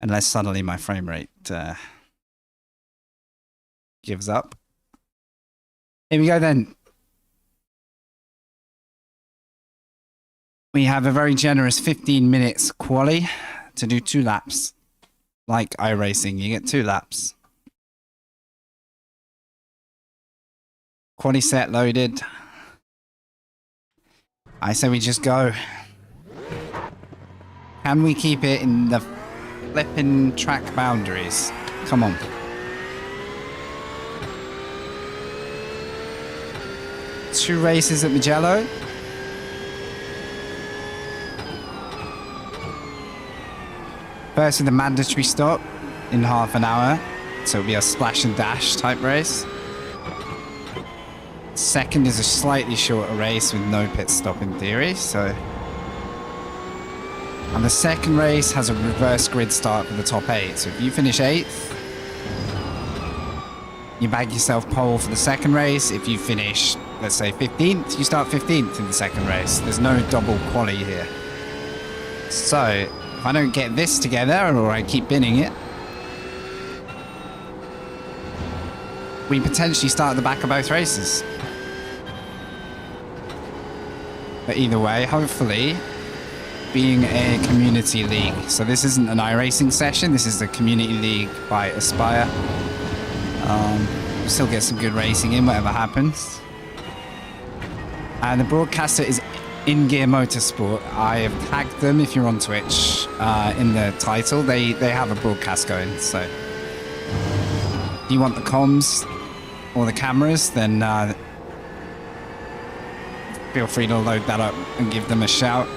Unless suddenly my frame rate gives up. Here we go then. We have a very generous 15 minutes quali to do 2 laps. Like iRacing, you get 2 laps. Quali set loaded. I say we just go. Can we keep it in the flipping track boundaries? Come on. Two races at MUGELLO. First with a mandatory stop in half an hour. So it'll be a splash and dash type race. Second is a slightly shorter race with no pit stop in theory, so... And the second race has a reverse grid start for the top 8. So if you finish 8th, you bag yourself pole for the second race. If you finish, let's say 15th, you start 15th in the second race. There's no double quali here. So, if I don't get this together, or I keep binning it, we potentially start at the back of both races. But either way, hopefully, being a community league. So this isn't an iRacing session, this is the community league by Aspire. We'll still get some good racing in, whatever happens. And the broadcaster is InGear Motorsport. I have tagged them, if you're on Twitch, in the title. They have a broadcast going, so... If you want the comms or the cameras, then feel free to load that up and give them a shout.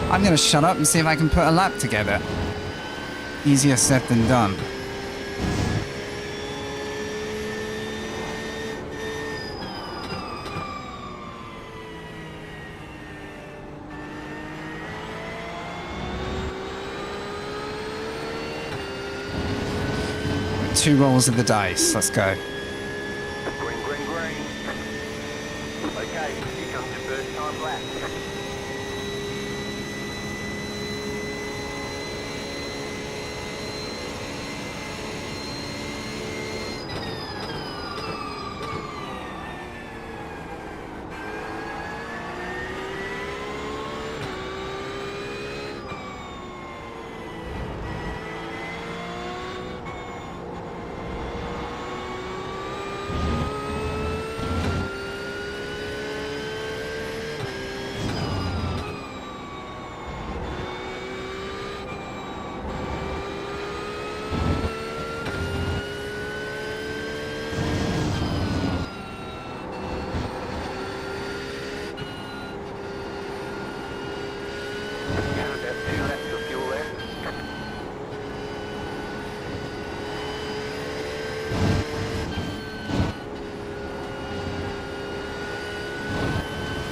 I'm going to shut up and see if I can put a lap together. Easier said than done. Two rolls of the dice. Let's go. Green, green, green. Okay, here comes your first time lap.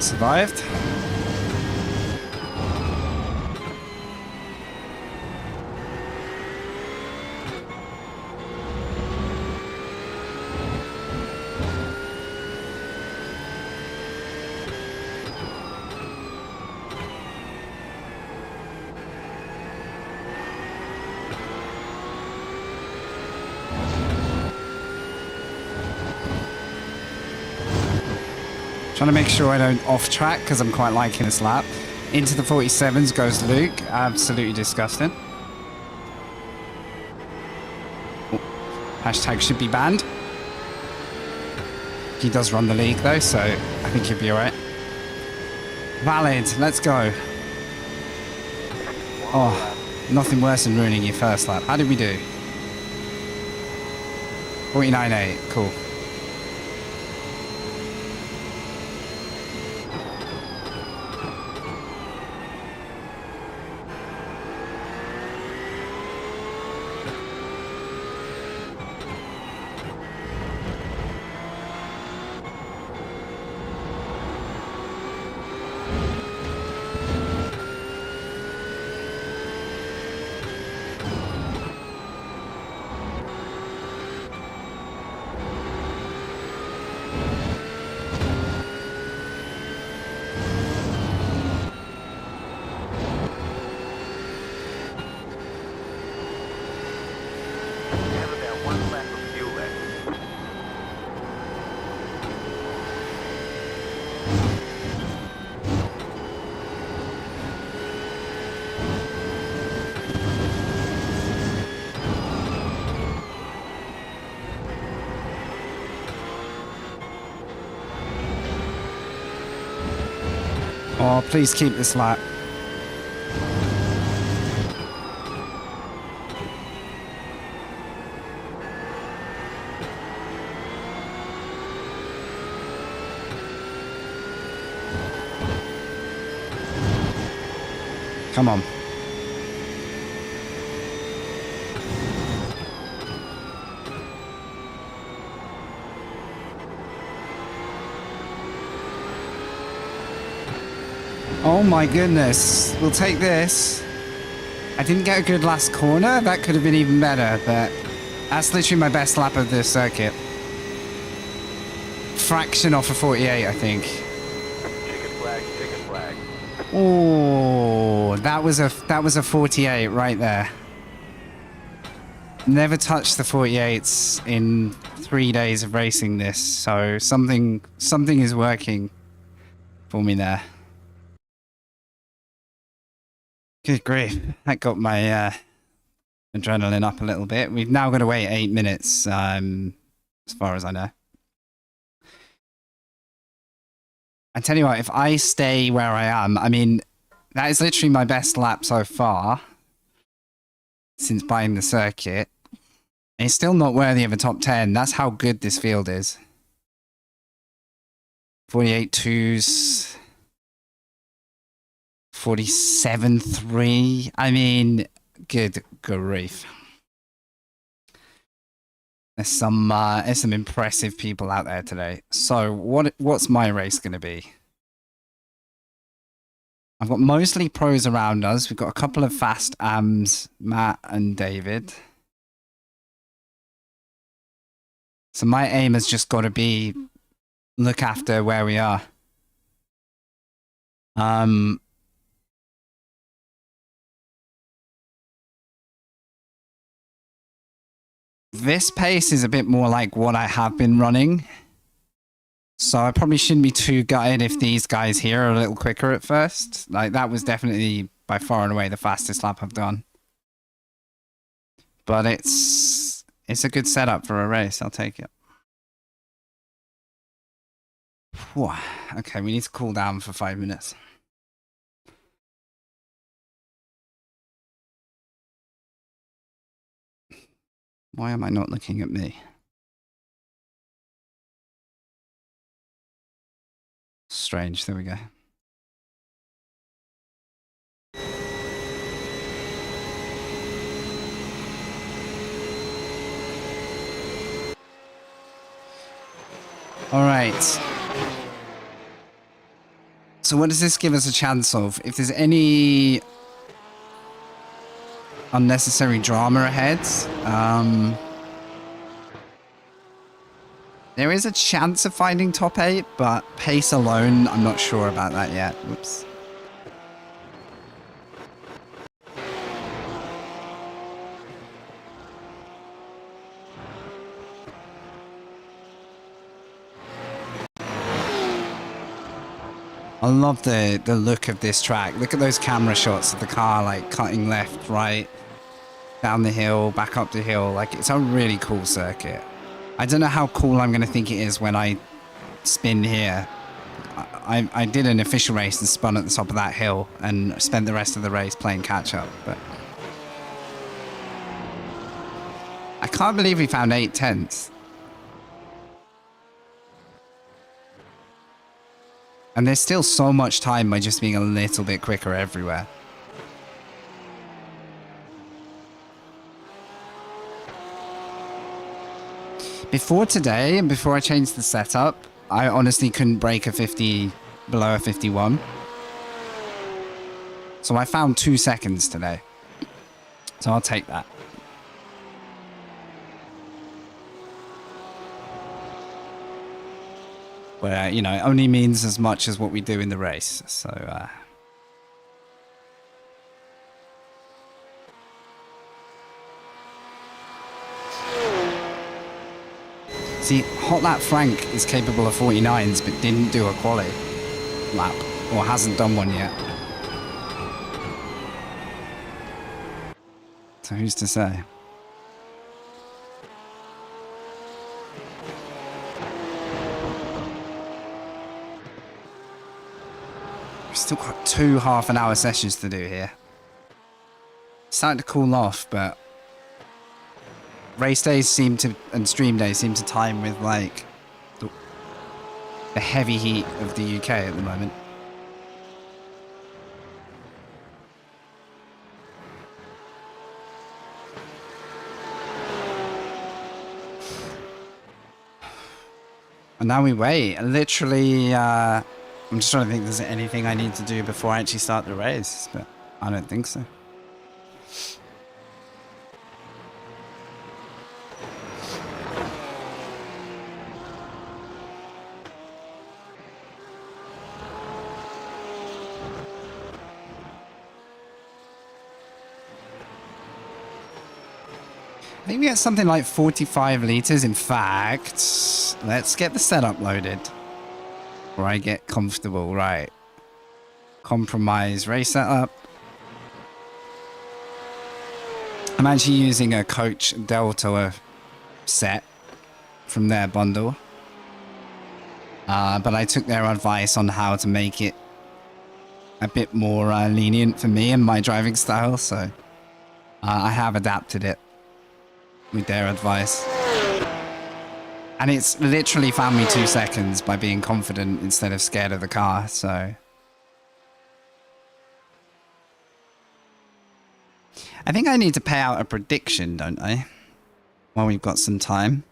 Survived. Trying to make sure I don't off track because I'm quite liking this lap. Into the 47s goes Luke. Absolutely disgusting. Oh, hashtag should be banned. He does run the league though, so I think he'll be alright. Valid, let's go. Oh, nothing worse than ruining your first lap. How did we do? 49.8, cool. Oh, please keep this lap. Come on. Oh my goodness. We'll take this. I didn't get a good last corner. That could have been even better, but that's literally my best lap of this circuit. Fraction off of 48, I think. Chicken flag, chicken flag. Oh, that was a 48 right there. Never touched the 48s in 3 days of racing this, so something is working for me there. Good grief, that got my adrenaline up a little bit. We've now got to wait 8 minutes, as far as I know. I tell you what, if I stay where I am, I mean, that is literally my best lap so far since buying the circuit. It's still not worthy of a top 10. That's how good this field is. 48 twos. 47.3. I mean, good grief. There's some impressive people out there today. So what's my race going to be? I've got mostly pros around us. We've got a couple of fast AMs, Matt and David. So my aim has just got to be look after where we are. This pace is a bit more like what I have been running. So I probably shouldn't be too gutted if these guys here are a little quicker at first. Like, that was definitely by far and away the fastest lap I've done. But it's a good setup for a race. I'll take it. Whew. Okay, we need to cool down for 5 minutes. Why am I not looking at me? Strange. There we go. All right. So what does this give us a chance of? If there's any unnecessary drama ahead, there is a chance of finding top 8, but pace alone, I'm not sure about that yet. Whoops. I love the look of this track. Look at those camera shots of the car, like, cutting left, right, down the hill, back up the hill. Like, it's a really cool circuit. I don't know how cool I'm going to think it is when I spin here. I did an official race and spun at the top of that hill and spent the rest of the race playing catch-up, but I can't believe we found 8 tenths. And there's still so much time by just being a little bit quicker everywhere. Before today, and before I changed the setup, I honestly couldn't break a 50 below a 51. So I found 2 seconds today. So I'll take that. Where, you know, it only means as much as what we do in the race. So, see, Hot Lap Frank is capable of 49s, but didn't do a quali lap, or hasn't done one yet. So who's to say? Still got 2 half-an-hour sessions to do here. Starting to cool off, but race days seem to, and stream days seem to time with like the heavy heat of the UK at the moment. And now we wait. Literally, I'm just trying to think if there's anything I need to do before I actually start the race, but I don't think so. I think we get something like 45 liters. In fact, let's get the setup loaded before I get comfortable. Right. Compromise race setup. I'm actually using a Coach Delta set from their bundle. But I took their advice on how to make it a bit more lenient for me and my driving style. So I have adapted it with their advice. And it's literally found me 2 seconds by being confident instead of scared of the car, so. I think I need to pay out a prediction, don't I? While we've got some time.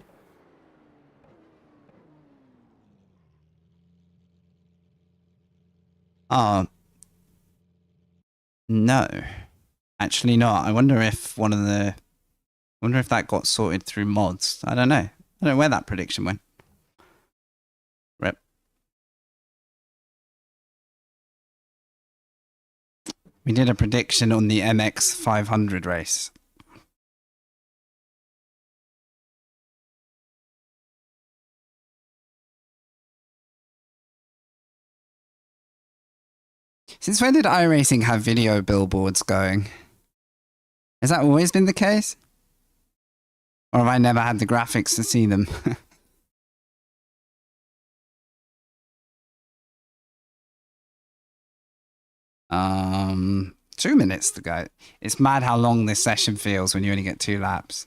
Oh. No. Actually not. I wonder if one of the... I wonder if that got sorted through mods. I don't know. I don't know where that prediction went. Rep. We did a prediction on the MX 500 race. Since when did iRacing have video billboards going? Has that always been the case? Or have I never had the graphics to see them? 2 minutes to go. It's mad how long this session feels when you only get 2 laps.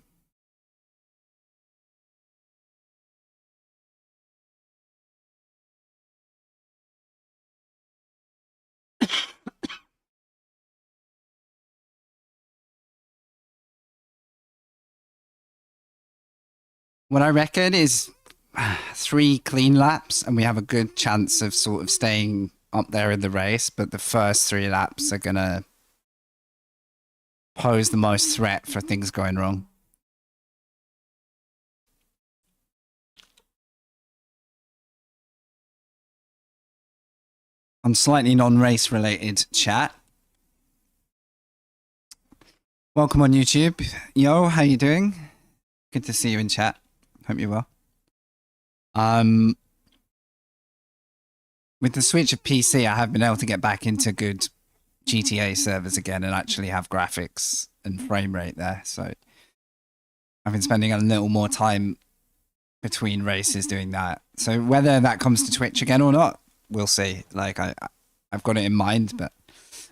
What I reckon is 3 clean laps and we have a good chance of sort of staying up there in the race, but the first 3 laps are gonna pose the most threat for things going wrong. On slightly non-race related chat. Welcome on YouTube. Yo, how you doing? Good to see you in chat. Hope you're well. With the switch of PC, I have been able to get back into good GTA servers again and actually have graphics and frame rate there. So I've been spending a little more time between races doing that. So whether that comes to Twitch again or not, we'll see. Like I've got it in mind, but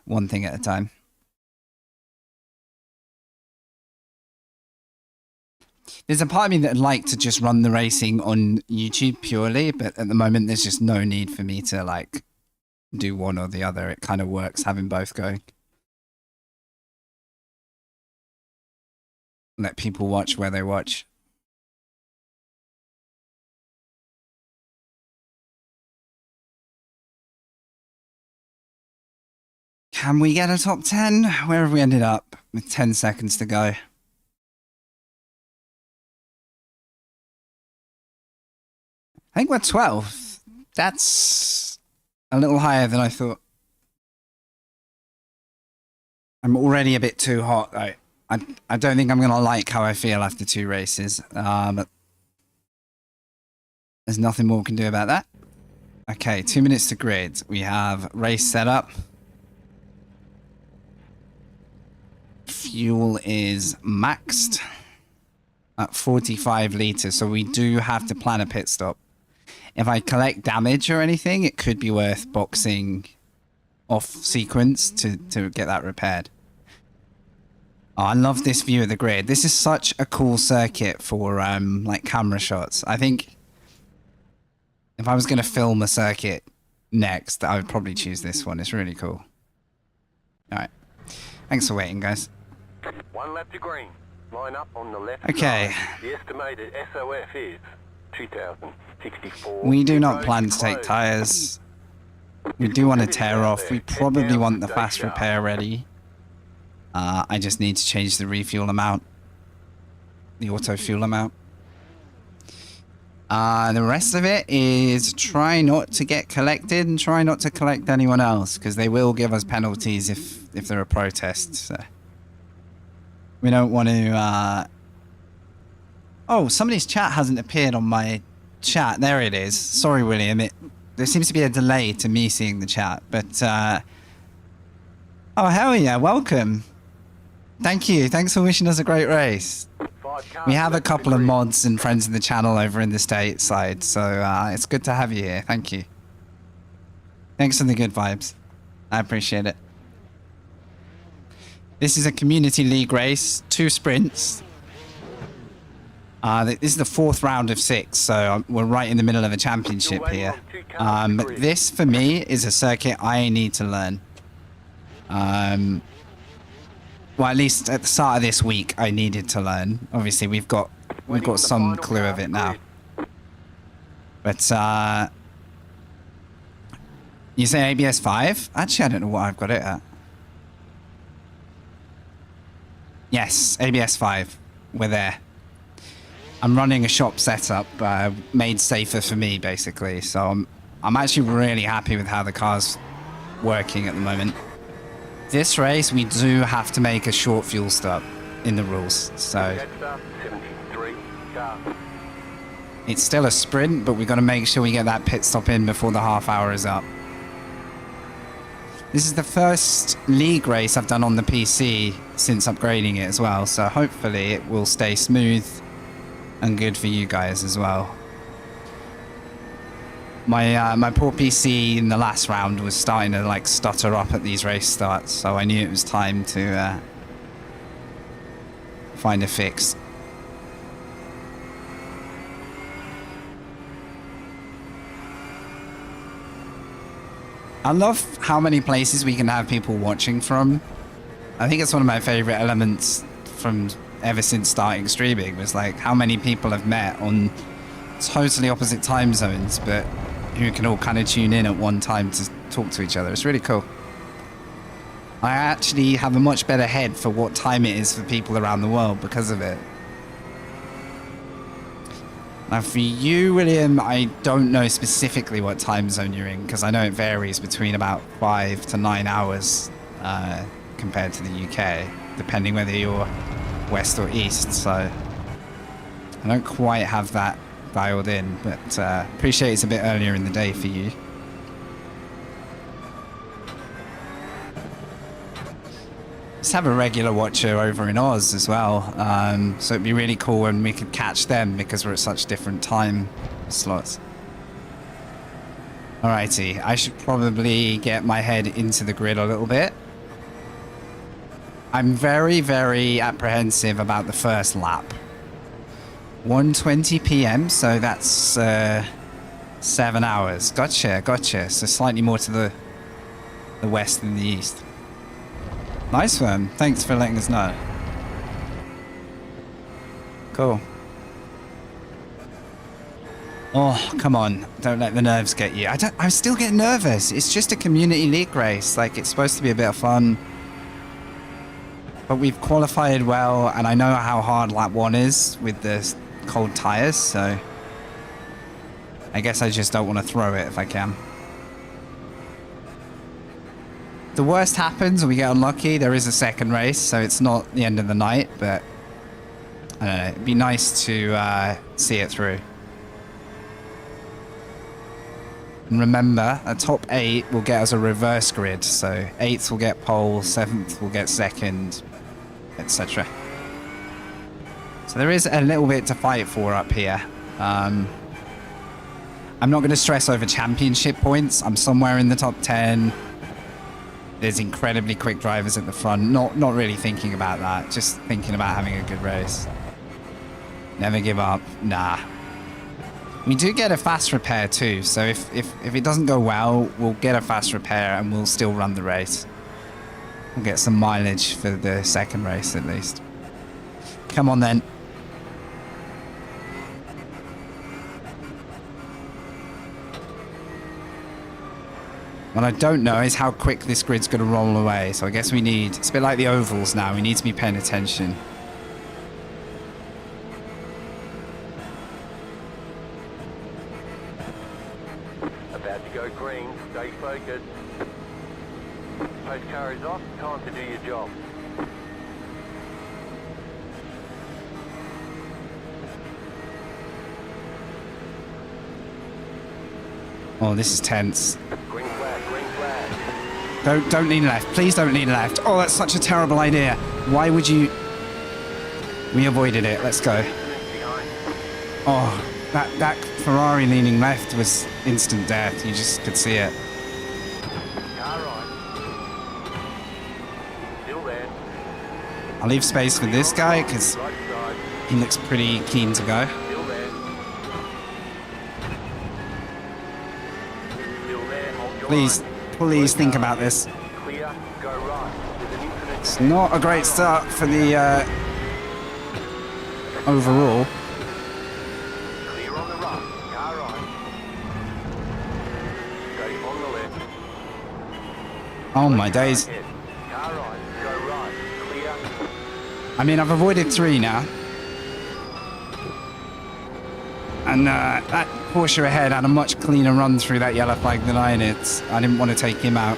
one thing at a time. There's a part of me that'd like to just run the racing on YouTube purely, but at the moment there's just no need for me to like do one or the other. It kind of works having both going. Let people watch where they watch. Can we get a top 10? Where have we ended up with 10 seconds to go? I think we're 12th. That's a little higher than I thought. I'm already a bit too hot, though. I don't think I'm going to like how I feel after 2 races. But there's nothing more we can do about that. Okay, 2 minutes to grid. We have race setup. Fuel is maxed at 45 liters, so we do have to plan a pit stop. If I collect damage or anything, it could be worth boxing off sequence to get that repaired. Oh, I love this view of the grid. This is such a cool circuit for like camera shots. I think if I was going to film a circuit next, I would probably choose this one. It's really cool. All right. Thanks for waiting, guys. 1 lap to green. Line up on the left. Okay. Side. The estimated SOF is 2,064. We do not plan to take tires. We do want to tear off. We probably want the fast repair ready. I just need to change the refuel amount. The auto fuel amount. The rest of it is try not to get collected and try not to collect anyone else, because they will give us penalties if there are protests. So we don't want to... Oh, somebody's chat hasn't appeared on my chat. There it is. Sorry, William. There seems to be a delay to me seeing the chat, but... Oh, hell yeah. Welcome. Thank you. Thanks for wishing us a great race. We have a couple of mods and friends in the channel over in the stateside, so it's good to have you here. Thank you. Thanks for the good vibes. I appreciate it. This is a community league race, 2 sprints. This is the 4th round of 6, so we're right in the middle of a championship here. But this, for me, is a circuit I need to learn. Well, at least at the start of this week, I needed to learn. Obviously, we've got some clue of it now. But you say ABS 5? Actually, I don't know what I've got it at. Yes, ABS 5. We're there. I'm running a shop setup made safer for me, basically. So I'm actually really happy with how the car's working at the moment. This race, we do have to make a short fuel stop in the rules, so it's still a sprint, but we've got to make sure we get that pit stop in before the half hour is up. This is the first league race I've done on the PC since upgrading it as well, so hopefully it will stay smooth and good for you guys as well. My poor PC in the last round was starting to like stutter up at these race starts, so I knew it was time to find a fix. I love how many places we can have people watching from. I think it's one of my favorite elements from ever since starting streaming, was like how many people have met on totally opposite time zones, but who can all kind of tune in at one time to talk to each other. It's really cool. I actually have a much better head for what time it is for people around the world because of it. Now for you, William, I don't know specifically what time zone you're in, because I know it varies between about 5 to 9 hours compared to the UK, depending whether you're west or east, so I don't quite have that dialed in, but appreciate it's a bit earlier in the day for you. Just have a regular watcher over in Oz as well, so it'd be really cool when we could catch them because we're at such different time slots. Alrighty, I should probably get my head into the grid a little bit. I'm very, very apprehensive about the first lap. 1:20 p.m, so that's 7 hours. Gotcha. So slightly more to the west than the east. Nice one. Thanks for letting us know. Cool. Oh, come on. Don't let the nerves get you. I still get nervous. It's just a community league race. Like, it's supposed to be a bit of fun. But we've qualified well, and I know how hard lap 1 is with the cold tires, so I guess I just don't want to throw it if I can. The worst happens, we get unlucky. There is a second race, so it's not the end of the night, but I don't know. It'd be nice to see it through. And remember, a top 8 will get us a reverse grid, so 8th will get pole, 7th will get second, etc. So there is a little bit to fight for up here. I'm not going to stress over championship points. I'm somewhere in the top 10. there's incredibly quick drivers at the front. Not really thinking about that. Just thinking about having a good race. Never give up. Nah. We do get a fast repair too, so if it doesn't go well, we'll get a fast repair and we'll still run the race. We'll get some mileage for the second race at least. Come on then. What I don't know is how quick this grid's going to roll away, so I guess we need... It's a bit like the ovals now, we need to be paying attention. About to go green, stay focused. Post car is off, time to do your job. Oh, this is tense. Green flag, green flag. Don't lean left. Please don't lean left. Oh, that's such a terrible idea. Why would you... We avoided it. Let's go. Oh, that Ferrari leaning left was instant death. You just could see it. Car right. Still there. I'll leave space for this guy because Right side. he looks pretty keen to go. Still there. Still there. Hold your Please, line. please think about this. Clear, go right. There's an infinite It's not a great start for the overall. clear on the right. Car right. Stay on the left. Oh my days. Ahead. Car right. Go right. Clear. I mean, I've avoided 3 now. And that Porsche ahead had a much cleaner run through that yellow flag than I did. I didn't want to take him out.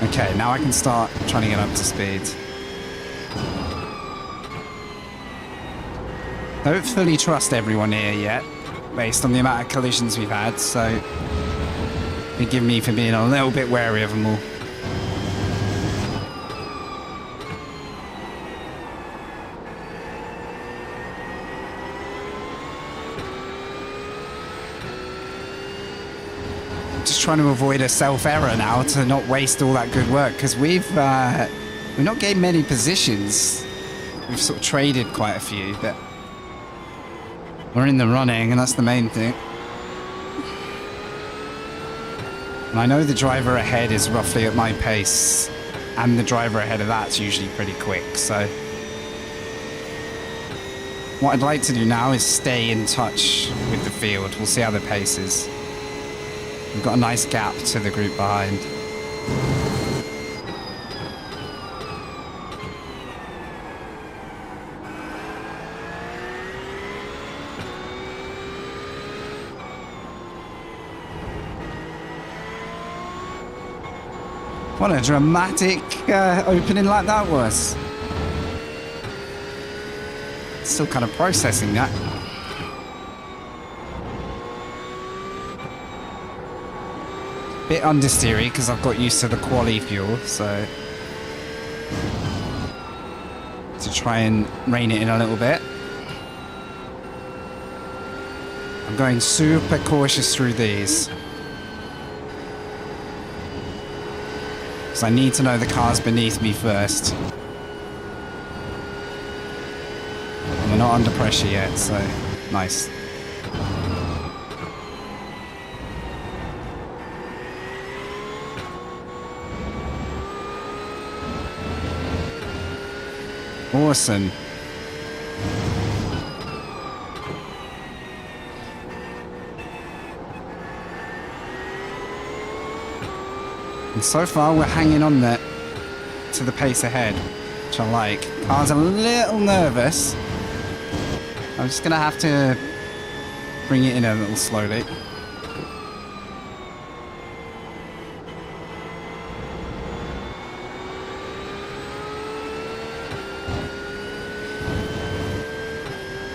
Okay, now I can start trying to get up to speed. Don't fully trust everyone here yet, based on the amount of collisions we've had, so forgive me for being a little bit wary of them all. Just trying to avoid a self-error now to not waste all that good work, because we've not gained many positions. We've sort of traded quite a few, but we're in the running, and that's the main thing. And I know the driver ahead is roughly at my pace, and the driver ahead of that's usually pretty quick, so what I'd like to do now is stay in touch with the field. We'll see how the pace is. We've got a nice gap to the group behind. What a dramatic opening like that was. Still kind of processing that. Bit understeery because I've got used to the quali fuel, so to try and rein it in a little bit. I'm going super cautious through these. I need to know the cars beneath me first. And we're not under pressure yet, so nice. Awesome. And so far we're hanging on there to the pace ahead, which I like. Car's a little nervous. I'm just gonna have to bring it in a little slowly.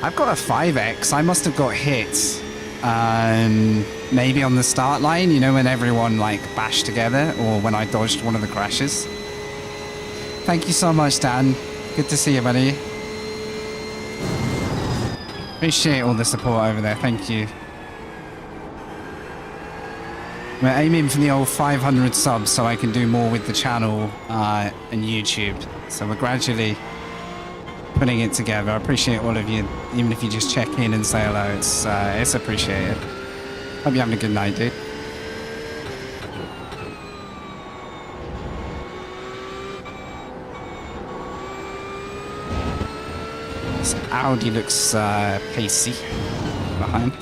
I've got a 5X. I must have got hit. Maybe on the start line, you know, when everyone like bashed together, or when I dodged one of the crashes. Thank you so much, Dan. Good to see you, buddy. Appreciate all the support over there. Thank you. We're aiming for the old 500 subs so I can do more with the channel and YouTube. So we're gradually putting it together. I appreciate all of you, even if you just check in and say hello. It's appreciated. Hope you're having a good night, dude. This Audi looks pacey behind.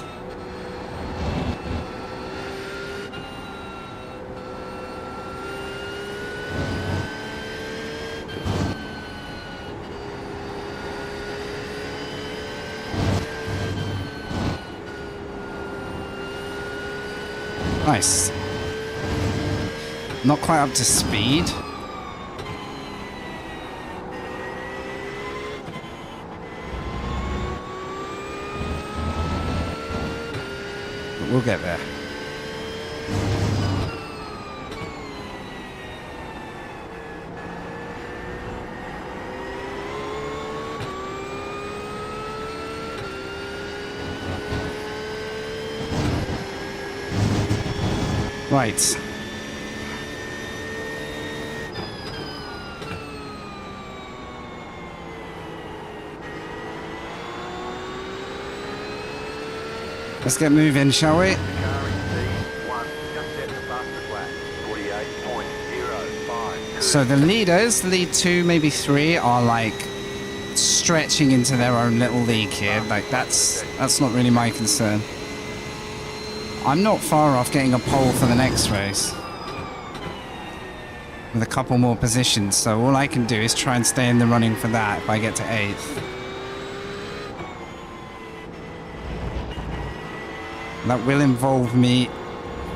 Nice. Not quite up to speed. But we'll get there. Right. Let's get moving, shall we? So the leaders, lead 2, maybe 3, are like stretching into their own little league here. Like that's not really my concern. I'm not far off getting a pole for the next race with a couple more positions, so all I can do is try and stay in the running for that if I get to 8th. That will involve me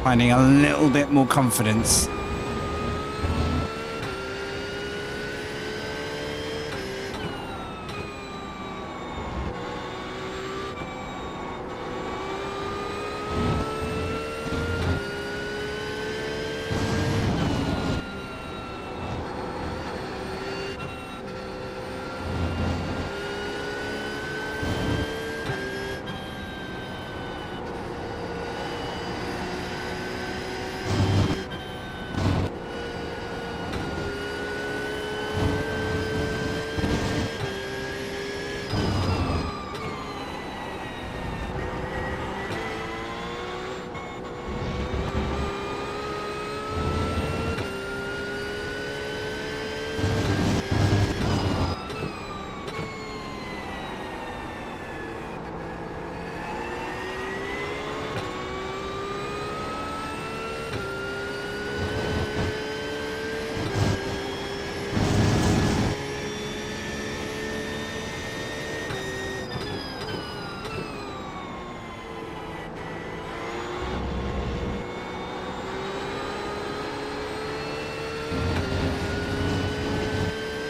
finding a little bit more confidence.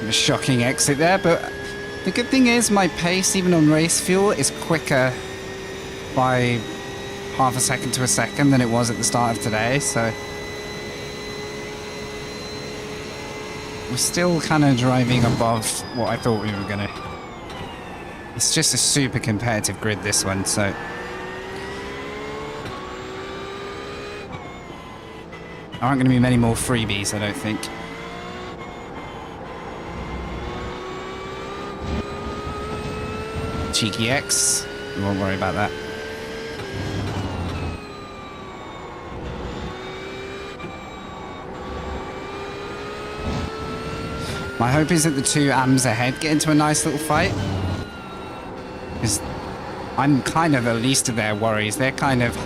A shocking exit there, but the good thing is my pace, even on race fuel, is quicker by half a second to a second than it was at the start of today, so we're still kind of driving above what I thought we were gonna. It's just a super competitive grid, this one, so there aren't gonna be many more freebies, I don't think. Cheeky X, we won't worry about that. My hope is that the 2 AMs ahead get into a nice little fight, because I'm kind of the least of their worries. They're kind of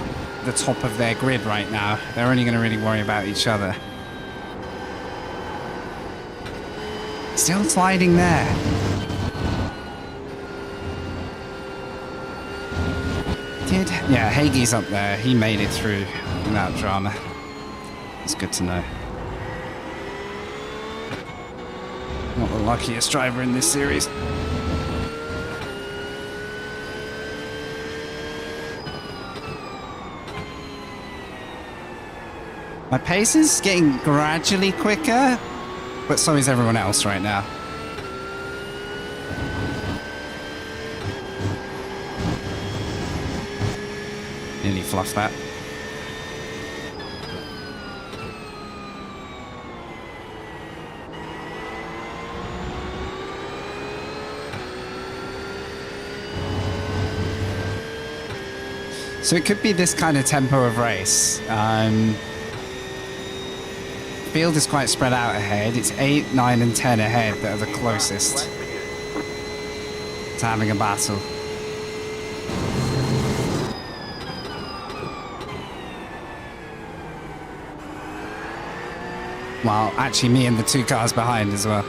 the top of their grid right now. They're only going to really worry about each other. Still sliding there. Yeah, Hagee's up there. He made it through without drama. It's good to know. Not the luckiest driver in this series. My pace is getting gradually quicker, but so is everyone else right now. Nearly fluffed that. So it could be this kind of tempo of race. Field is quite spread out ahead. It's 8, 9, and 10 ahead that are the closest to having a battle. Well, actually me and the 2 cars behind as well.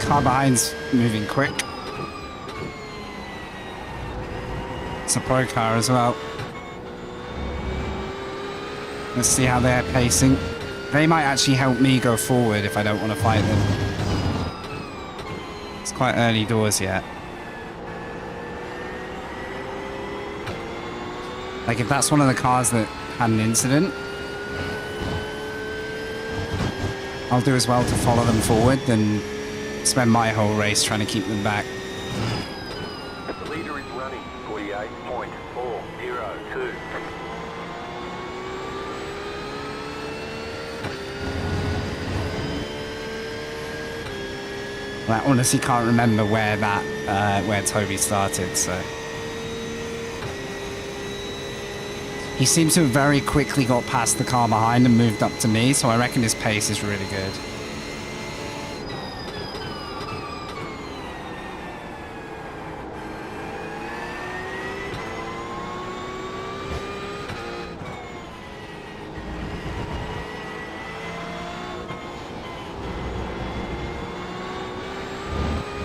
Car behind's moving quick. It's a pro car as well. Let's see how they're pacing. They might actually help me go forward if I don't want to fight them. It's quite early doors yet. Like if that's one of the cars that had an incident, I'll do as well to follow them forward than spend my whole race trying to keep them back. The leader is running 48.402. I honestly can't remember where where Toby started, so. He seems to have very quickly got past the car behind and moved up to me, so I reckon his pace is really good.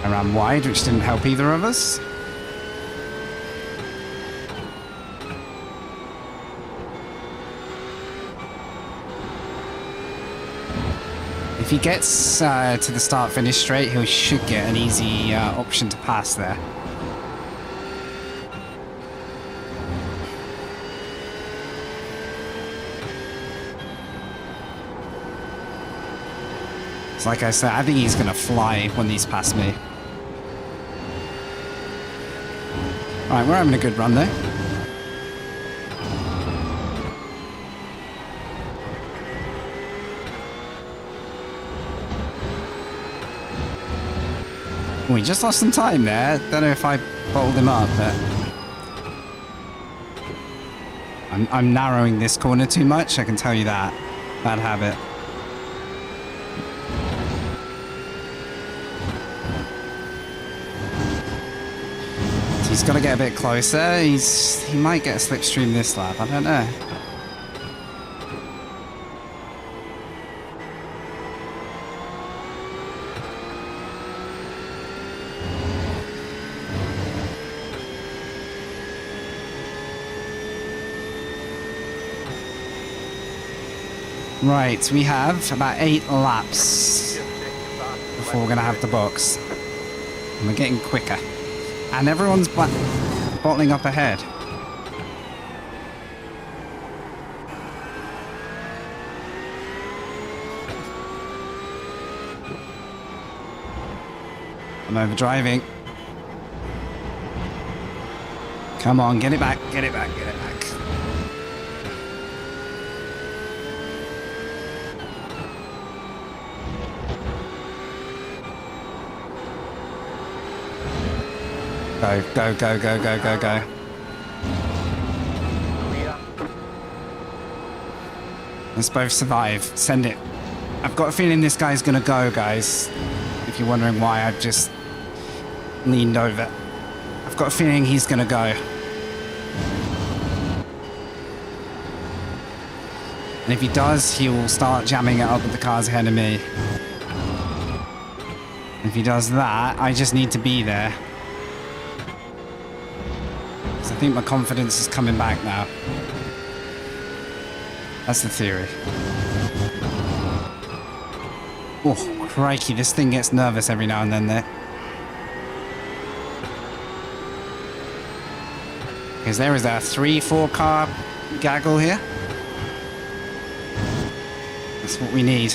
I ran wide, which didn't help either of us. If he gets to the start-finish straight, he should get an easy option to pass there. So like I said, I think he's going to fly when he's past me. Alright, we're having a good run there. We just lost some time there. Don't know if I bottled him up, but I'm narrowing this corner too much, I can tell you that. Bad habit. He's got to get a bit closer. He might get a slipstream this lap. I don't know. Right, we have about 8 laps before we're going to have the box. And we're getting quicker. And everyone's bottling up ahead. I'm overdriving. Come on, get it back, get it back, get it back. Go, go, go, go, go, go, go. Let's both survive. Send it. I've got a feeling this guy's gonna go, guys. If you're wondering why I've just leaned over. I've got a feeling he's gonna go. And if he does, he will start jamming it up with the cars ahead of me. If he does that, I just need to be there. Because I think my confidence is coming back now. That's the theory. Oh, crikey, this thing gets nervous every now and then there. Because there is a 3-4 car gaggle here. That's what we need.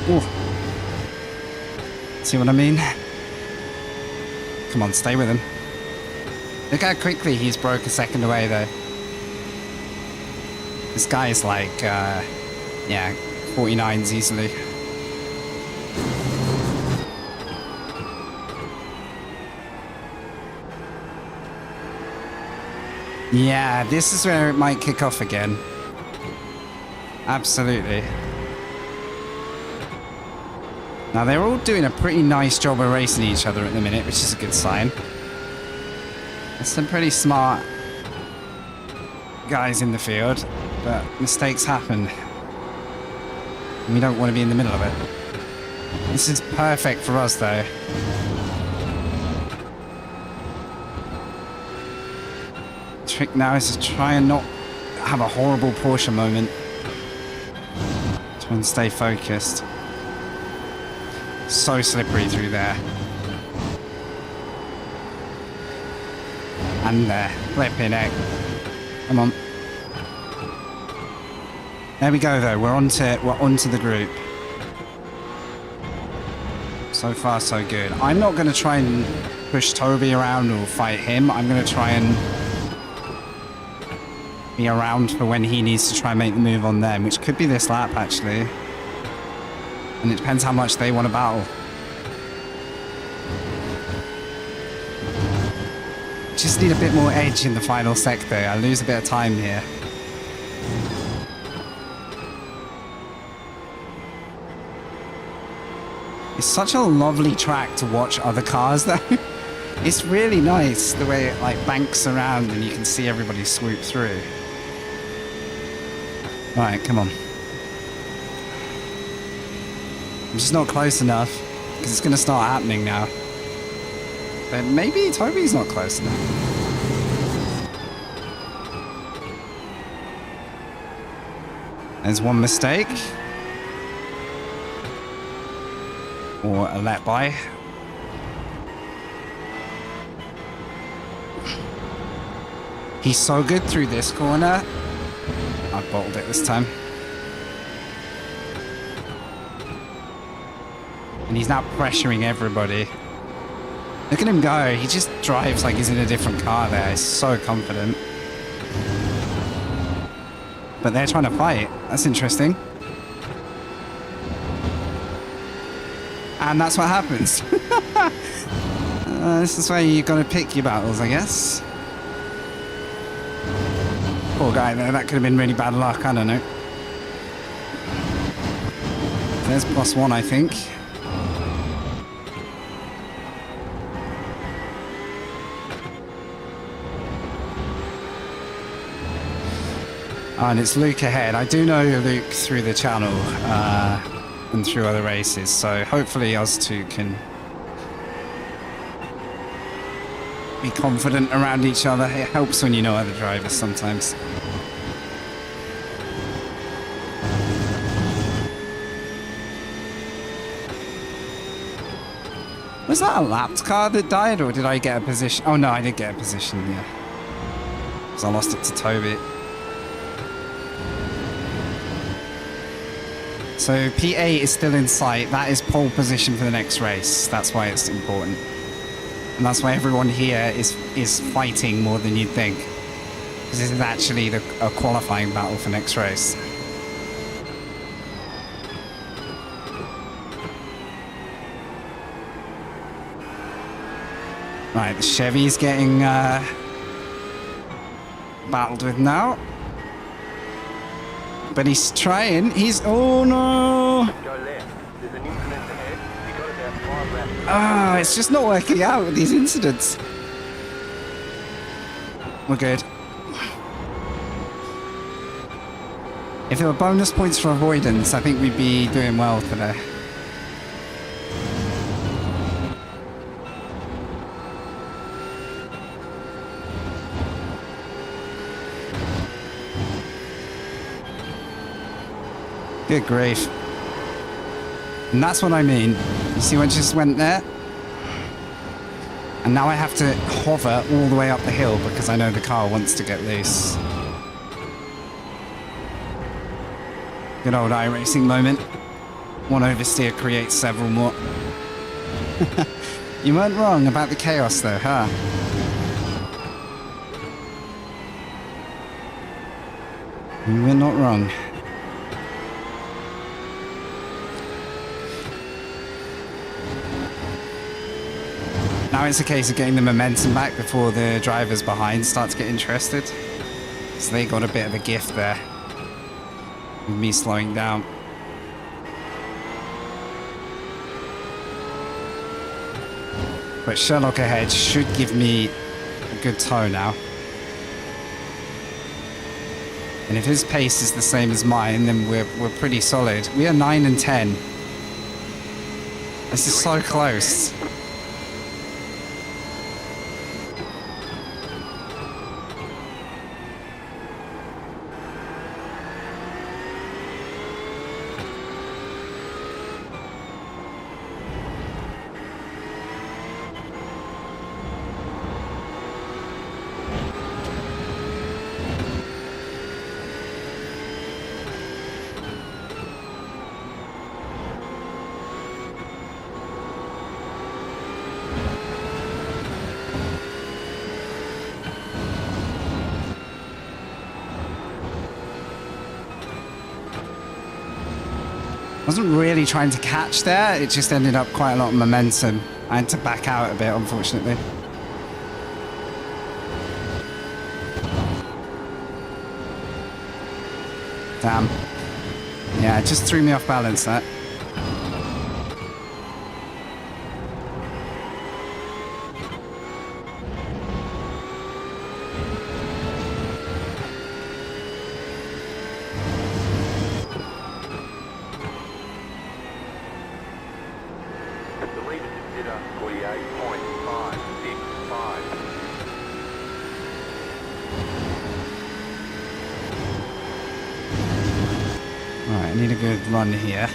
Ooh. See what I mean? Come on, stay with him. Look how quickly he's broke a second away, though. This guy is like, yeah, 49s easily. Yeah, this is where it might kick off again. Absolutely. Now, they're all doing a pretty nice job of racing each other at the minute, which is a good sign. There's some pretty smart guys in the field, but mistakes happen. And we don't want to be in the middle of it. This is perfect for us, though. The trick now is to try and not have a horrible Porsche moment. Try and stay focused. So slippery through there. And there. Flipping heck. Come on. There we go, though. We're onto the group. So far, so good. I'm not going to try and push Toby around or fight him. I'm going to try and be around for when he needs to try and make the move on them, which could be this lap, actually. And it depends how much they want to battle. Just need a bit more edge in the final sector. I lose a bit of time here. It's such a lovely track to watch other cars, though. It's really nice the way it like banks around and you can see everybody swoop through. All right, come on. I'm just not close enough because it's going to start happening now. But maybe Toby's not close enough. There's one mistake. Or a let by. He's so good through this corner. I've bottled it this time. And he's now pressuring everybody. Look at him go. He just drives like he's in a different car there. He's so confident. But they're trying to fight. That's interesting. And that's what happens. This is where you got to pick your battles, I guess. Poor guy there. That could have been really bad luck. I don't know. There's +1, I think. Oh, and it's Luke ahead. I do know Luke through the channel and through other races, so hopefully us two can be confident around each other. It helps when you know other drivers sometimes. Was that a lapped car that died, or did I get a position? Oh no, I did get a position, yeah. Because I lost it to Toby. So P8 is still in sight. That is pole position for the next race. That's why it's important. And that's why everyone here is fighting more than you'd think. Because this is actually a qualifying battle for next race. Right, the Chevy's getting battled with now. But he's trying. Oh no! Go left. There's an increment ahead. 5 laps. Ah, it's just not working out with these incidents. We're good. If there were bonus points for avoidance, I think we'd be doing well today. Good grief. And that's what I mean. You see what just went there? And now I have to hover all the way up the hill because I know the car wants to get loose. Good old iRacing moment. One oversteer creates several more. You weren't wrong about the chaos though, huh? You were not wrong. Now it's a case of getting the momentum back before the drivers behind start to get interested. So they got a bit of a gift there. With me slowing down. But Sherlock ahead should give me a good tow now. And if his pace is the same as mine, then we're pretty solid. We are 9 and 10. This is so close. Wasn't really trying to catch there, it just ended up quite a lot of momentum. I had to back out a bit, unfortunately. Damn. Yeah, it just threw me off balance, that. Alright, I need a good run here.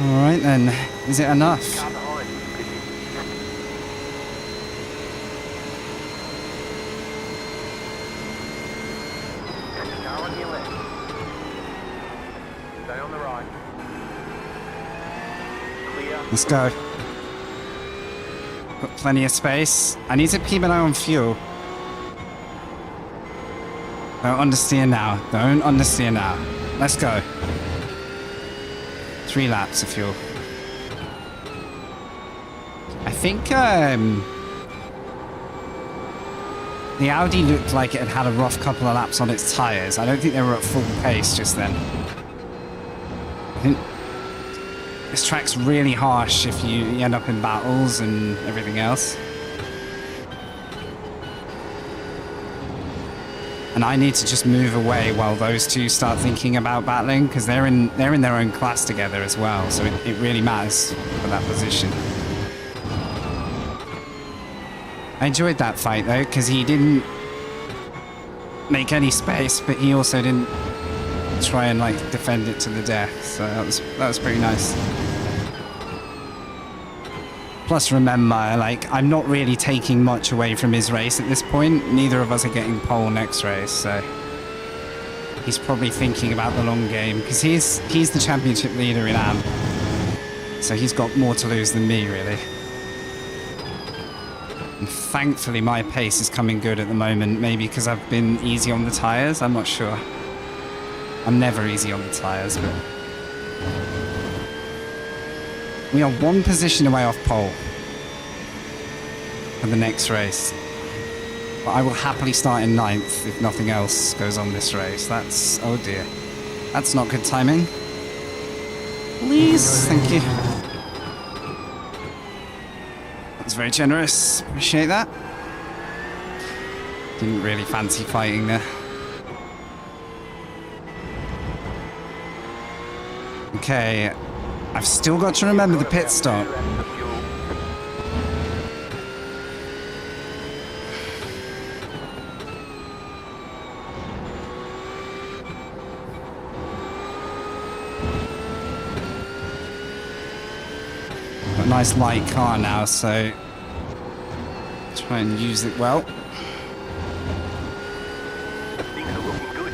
Alright then, is it enough? Let's go. Got plenty of space. I need to keep an eye on fuel. Don't understeer now. Don't understeer now. Let's go. 3 laps of fuel. I think the Audi looked like it had had a rough couple of laps on its tyres. I don't think they were at full pace just then. I think this track's really harsh if you end up in battles and everything else. And I need to just move away while those two start thinking about battling, because they're in their own class together as well, so it really matters for that position. I enjoyed that fight though, because he didn't make any space, but he also didn't try and like defend it to the death, so that was pretty nice. Plus remember, like, I'm not really taking much away from his race at this point. Neither of us are getting pole next race, so he's probably thinking about the long game, because he's the championship leader in AM, so he's got more to lose than me, really. And thankfully my pace is coming good at the moment, maybe because I've been easy on the tyres, I'm not sure. I'm never easy on the tyres, but We are one position away off pole for the next race. But I will happily start in 9th if nothing else goes on this race. That's... oh dear. That's not good timing. Please, thank you. That's very generous. Appreciate that. Didn't really fancy fighting there. Okay. I've still got to remember the pit stop. Got a nice light car now, so try and use it well. Things are looking good.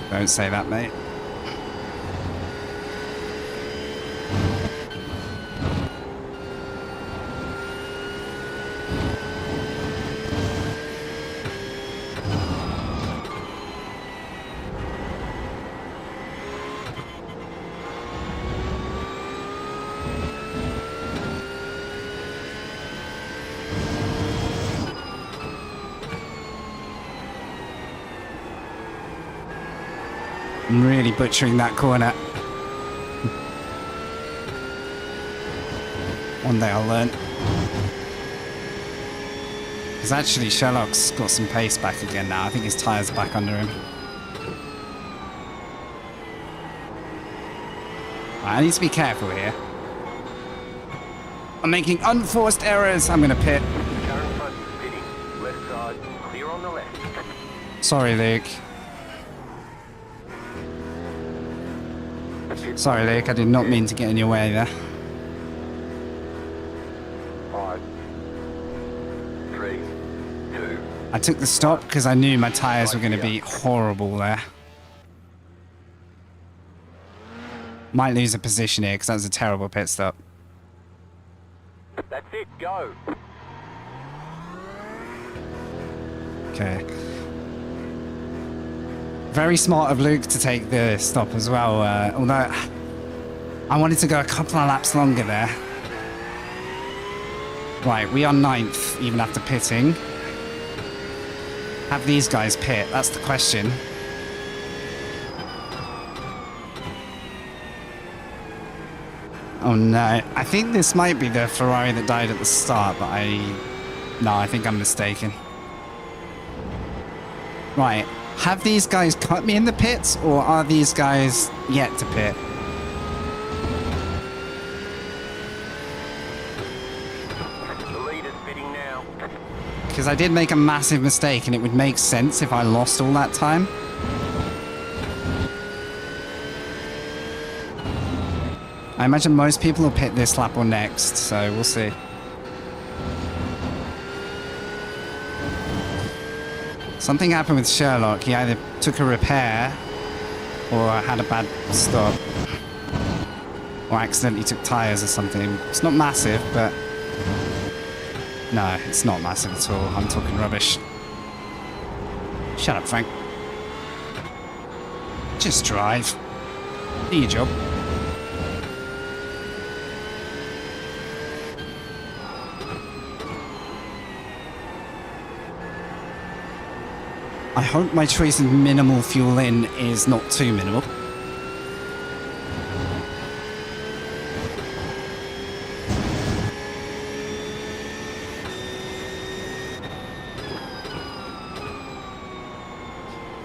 Don't say that, mate. I'm really butchering that corner. One day I'll learn. Because actually Sherlock's got some pace back again now. I think his tyres are back under him. I need to be careful here. I'm making unforced errors. I'm going to pit. Current front is pitting. Left side, clear on the left. Sorry, Luke. Sorry, Luke. I did not mean to get in your way there. 5, 3, 2. I took the stop because I knew my tyres were going to be horrible there. Might lose a position here because that was a terrible pit stop. That's it, go. Okay. Very smart of Luke to take the stop as well, although I wanted to go a couple of laps longer there. Right, we are 9th even after pitting. Have these guys pit? That's the question. Oh no, I think this might be the Ferrari that died at the start, but no, I think I'm mistaken. Right, have these guys cut me in the pits, or are these guys yet to pit? The leader's pitting now. Because I did make a massive mistake, and it would make sense if I lost all that time. I imagine most people will pit this lap or next, so we'll see. Something happened with Sherlock. He either took a repair or had a bad stop. Or accidentally took tyres or something. It's not massive, but... no, it's not massive at all. I'm talking rubbish. Shut up, Frank. Just drive. Do your job. I hope my choice of minimal fuel in is not too minimal.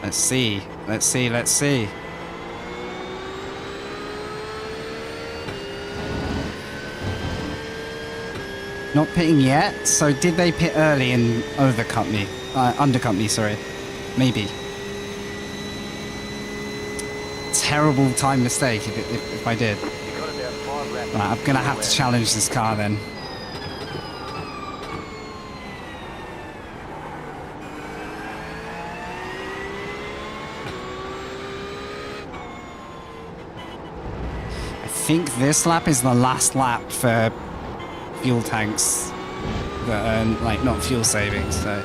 Let's see. Let's see. Let's see. Not pitting yet. So did they pit early and overcut me? Undercut me, sorry. Maybe. Terrible time mistake if I did. Right, I'm gonna have to challenge this car then. I think this lap is the last lap for fuel tanks that are like not fuel saving, so.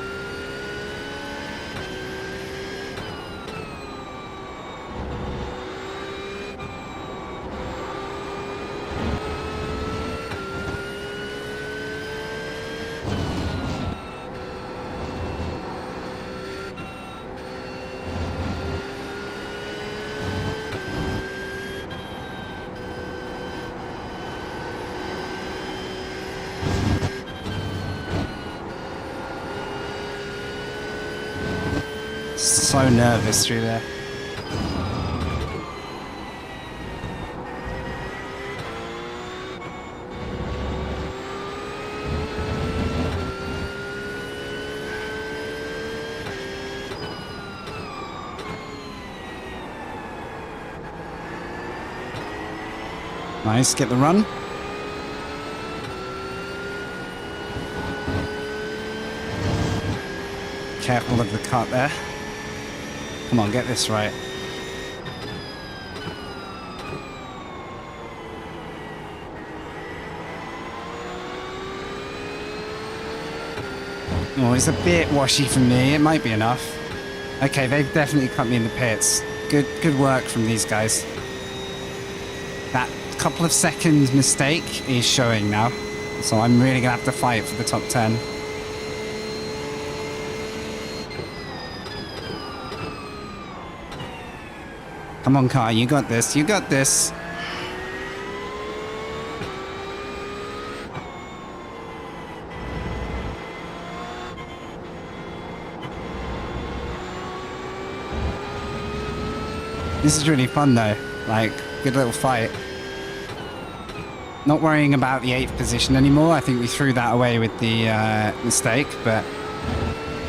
so nervous through there. Nice, get the run. Careful of the cut there. Come on, get this right. Oh, it's a bit washy for me. It might be enough. Okay, they've definitely cut me in the pits. Good work from these guys. That couple of seconds mistake is showing now. So I'm really gonna have to fight for the top 10. Come on, car, you got this, you got this. This is really fun though, like, good little fight. Not worrying about the 8th position anymore. I think we threw that away with the mistake, but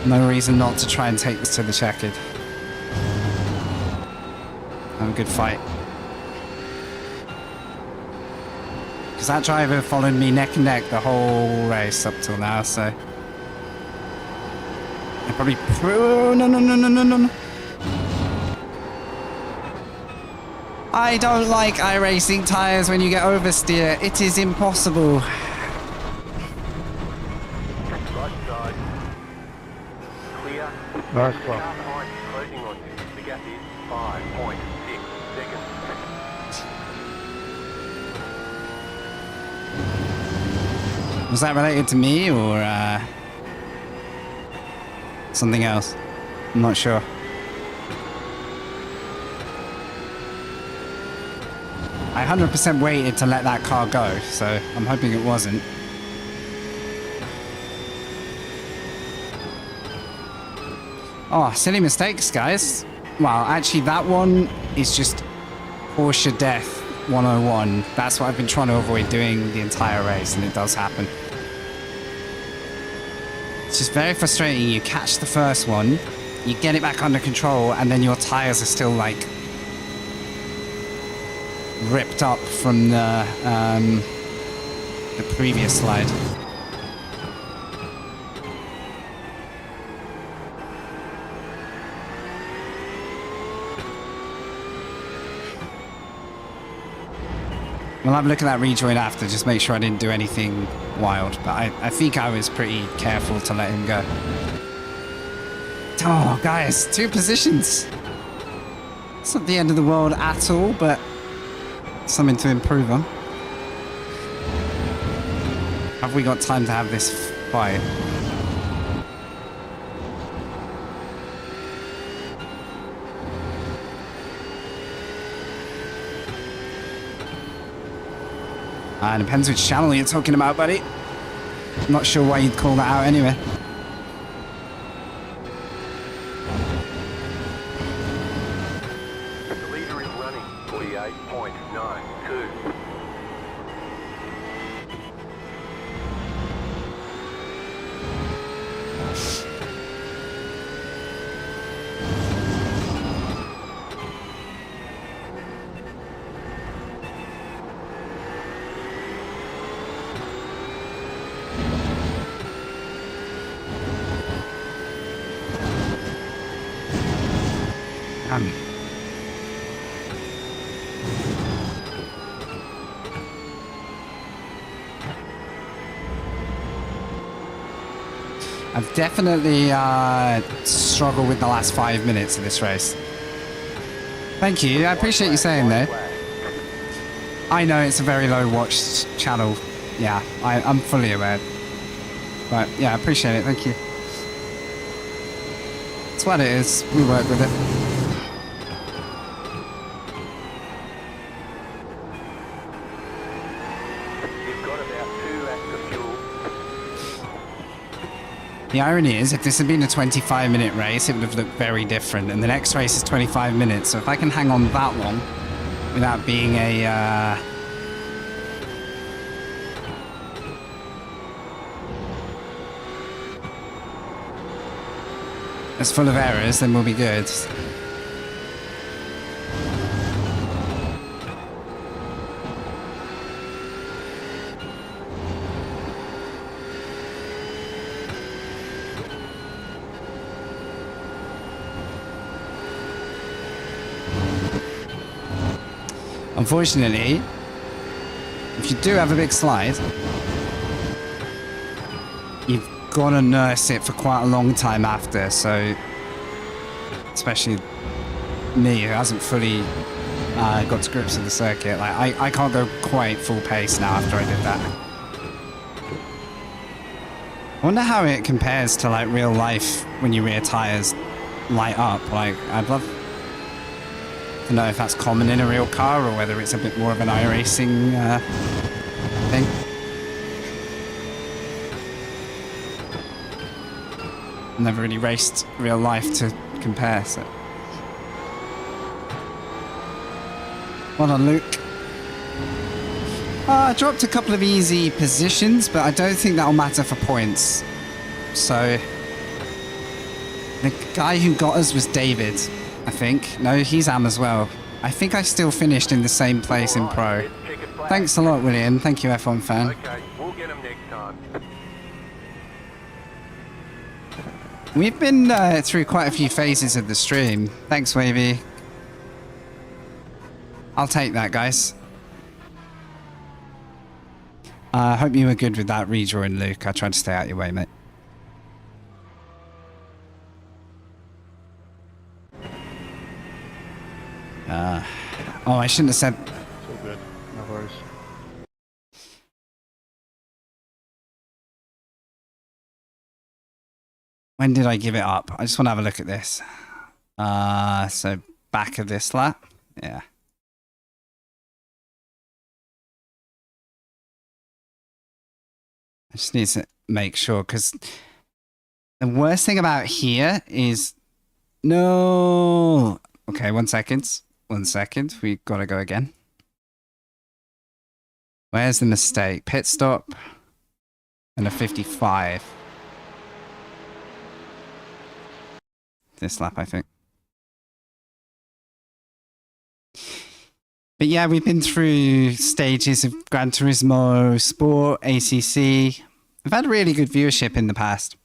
no reason not to try and take this to the checkered. Have a good fight. Because that driver followed me neck and neck the whole race up till now, so... I probably... Oh, no. I don't like iRacing tyres when you get oversteer. It is impossible. Right side. Clear. Nice The one. car behind is closing on you. The gap is 5.6 seconds. Was that related to me or something else? I'm not sure. I 100% waited to let that car go, so I'm hoping it wasn't. Oh, silly mistakes, guys. Well, actually, that one is just Porsche Death 101. That's what I've been trying to avoid doing the entire race, and it does happen. It's just very frustrating. You catch the first one, you get it back under control, and then your tires are still like ripped up from the previous slide. We'll have a look at that rejoin after, just make sure I didn't do anything wild. But I think I was pretty careful to let him go. Oh, guys, 2 positions. It's not the end of the world at all, but something to improve on. Have we got time to have this fight? Depends which channel you're talking about, buddy. I'm not sure why you'd call that out anyway. The leader is running 48.92. I've definitely struggled with the last 5 minutes of this race. Thank you. I appreciate you saying that. I know it's a very low watched channel. Yeah, I'm fully aware. But yeah, I appreciate it. Thank you. It's what it is. We work with it. You've got about 2 laps of fuel. The irony is, if this had been a 25-minute race, it would have looked very different. And the next race is 25 minutes. So if I can hang on that long without being a... as full of errors, then we'll be good. Unfortunately, if you do have a big slide, you've got to nurse it for quite a long time after, so especially me who hasn't fully got to grips with the circuit, like I can't go quite full pace now after I did that. I wonder how it compares to like real life when your rear tires light up. Like, I'd love to know if that's common in a real car or whether it's a bit more of an iRacing thing. Never really raced real life to compare, so. Well done, Luke. I dropped a couple of easy positions, but I don't think that'll matter for points. So, the guy who got us was David, I think. No, he's Am as well. I think I still finished in the same place in Pro. Thanks a lot, William. Thank you, F1 fan. Okay, we'll get him next time. We've been through quite a few phases of the stream. Thanks, Wavy. I'll take that, guys. I hope you were good with that redrawing, Luke. I tried to stay out your way, mate. Oh, I shouldn't have said... So good. No worries. When did I give it up? I just want to have a look at this. So back of this lap. Yeah. I just need to make sure, because the worst thing about here is... No! Okay, 1 second. 1 second. We gotta go again. Where's the mistake? Pit stop. And a 55. This lap, I think. But yeah, we've been through stages of Gran Turismo, Sport, ACC. We've had really good viewership in the past.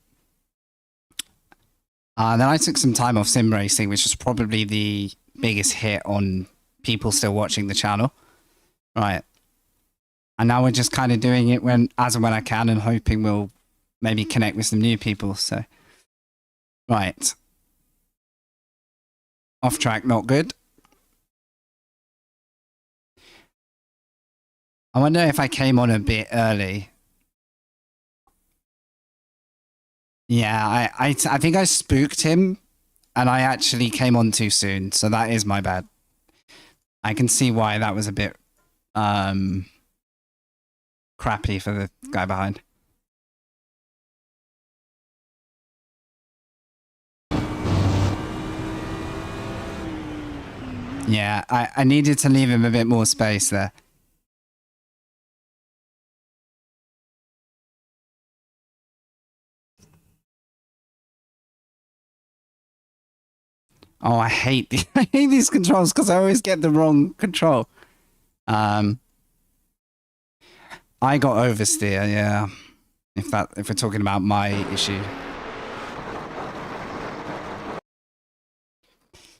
Then I took some time off sim racing, which was probably the biggest hit on people still watching the channel. Right. And now we're just kind of doing it as and when I can and hoping we'll maybe connect with some new people. So, right. Off track, not good. I wonder if I came on a bit early. Yeah, I think I spooked him and I actually came on too soon. So that is my bad. I can see why that was a bit crappy for the guy behind. Yeah, I needed to leave him a bit more space there. Oh, I hate these controls because I always get the wrong control. I got oversteer, yeah. If we're talking about my issue.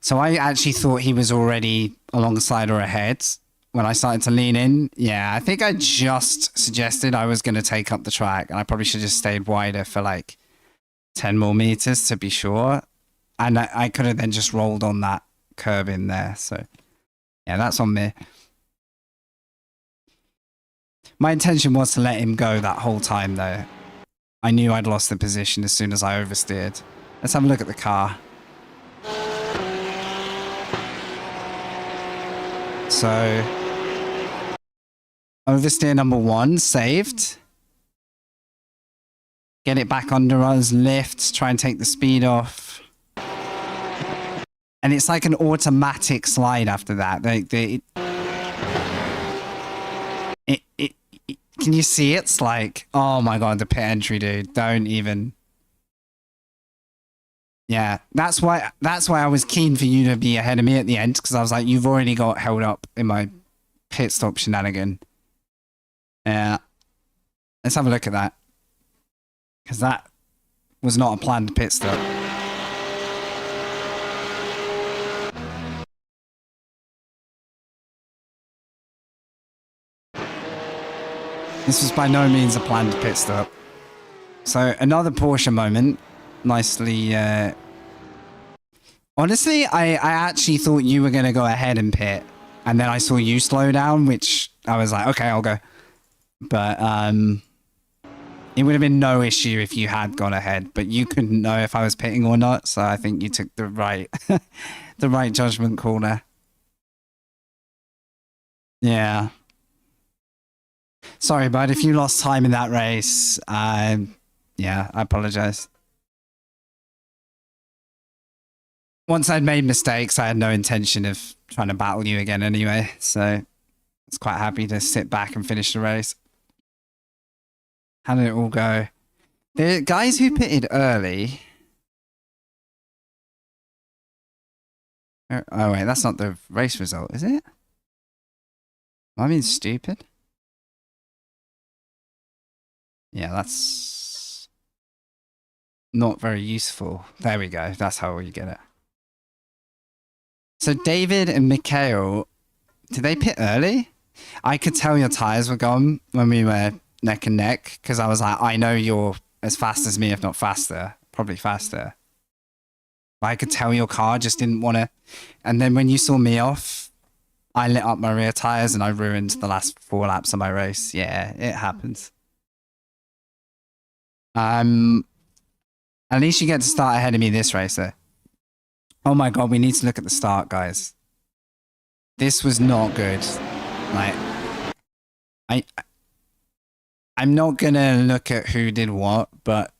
So I actually thought he was already alongside or ahead when I started to lean in. Yeah, I think I just suggested I was going to take up the track and I probably should have stayed wider for like 10 more meters to be sure. And I could have then just rolled on that curb in there. So, yeah, that's on me. My intention was to let him go that whole time, though. I knew I'd lost the position as soon as I oversteered. Let's have a look at the car. So, oversteer number 1 saved. get it back under us, lift, try and take the speed off. And it's like an automatic slide after that. Can you see it? It's like, oh my god, the pit entry, dude. Don't even. Yeah, that's why I was keen for you to be ahead of me at the end, because I was like, you've already got held up in my pit stop shenanigan. Yeah. Let's have a look at that. Because that was not a planned pit stop. This was by no means a planned pit stop. So another Porsche moment. Nicely... Honestly, I actually thought you were going to go ahead and pit. And then I saw you slow down, which I was like, okay, I'll go. But it would have been no issue if you had gone ahead. But you couldn't know if I was pitting or not. So I think you took the right, the right judgment call there. Yeah. Sorry, bud, if you lost time in that race, yeah, I apologize. Once I'd made mistakes, I had no intention of trying to battle you again anyway, so I was quite happy to sit back and finish the race. How did it all go? The guys who pitted early... Oh wait, that's not the race result, is it? Am I being stupid? Yeah, that's not very useful. There we go. That's how you get it. So David and Mikhail, did they pit early? I could tell your tires were gone when we were neck and neck, because I was like, I know you're as fast as me, if not faster. Probably faster. But I could tell your car just didn't want to. And then when you saw me off, I lit up my rear tires and I ruined the last 4 laps of my race. Yeah, it happens. At least you get to start ahead of me this race, though. Oh my god, we need to look at the start, guys. This was not good. Like, I'm not gonna look at who did what, but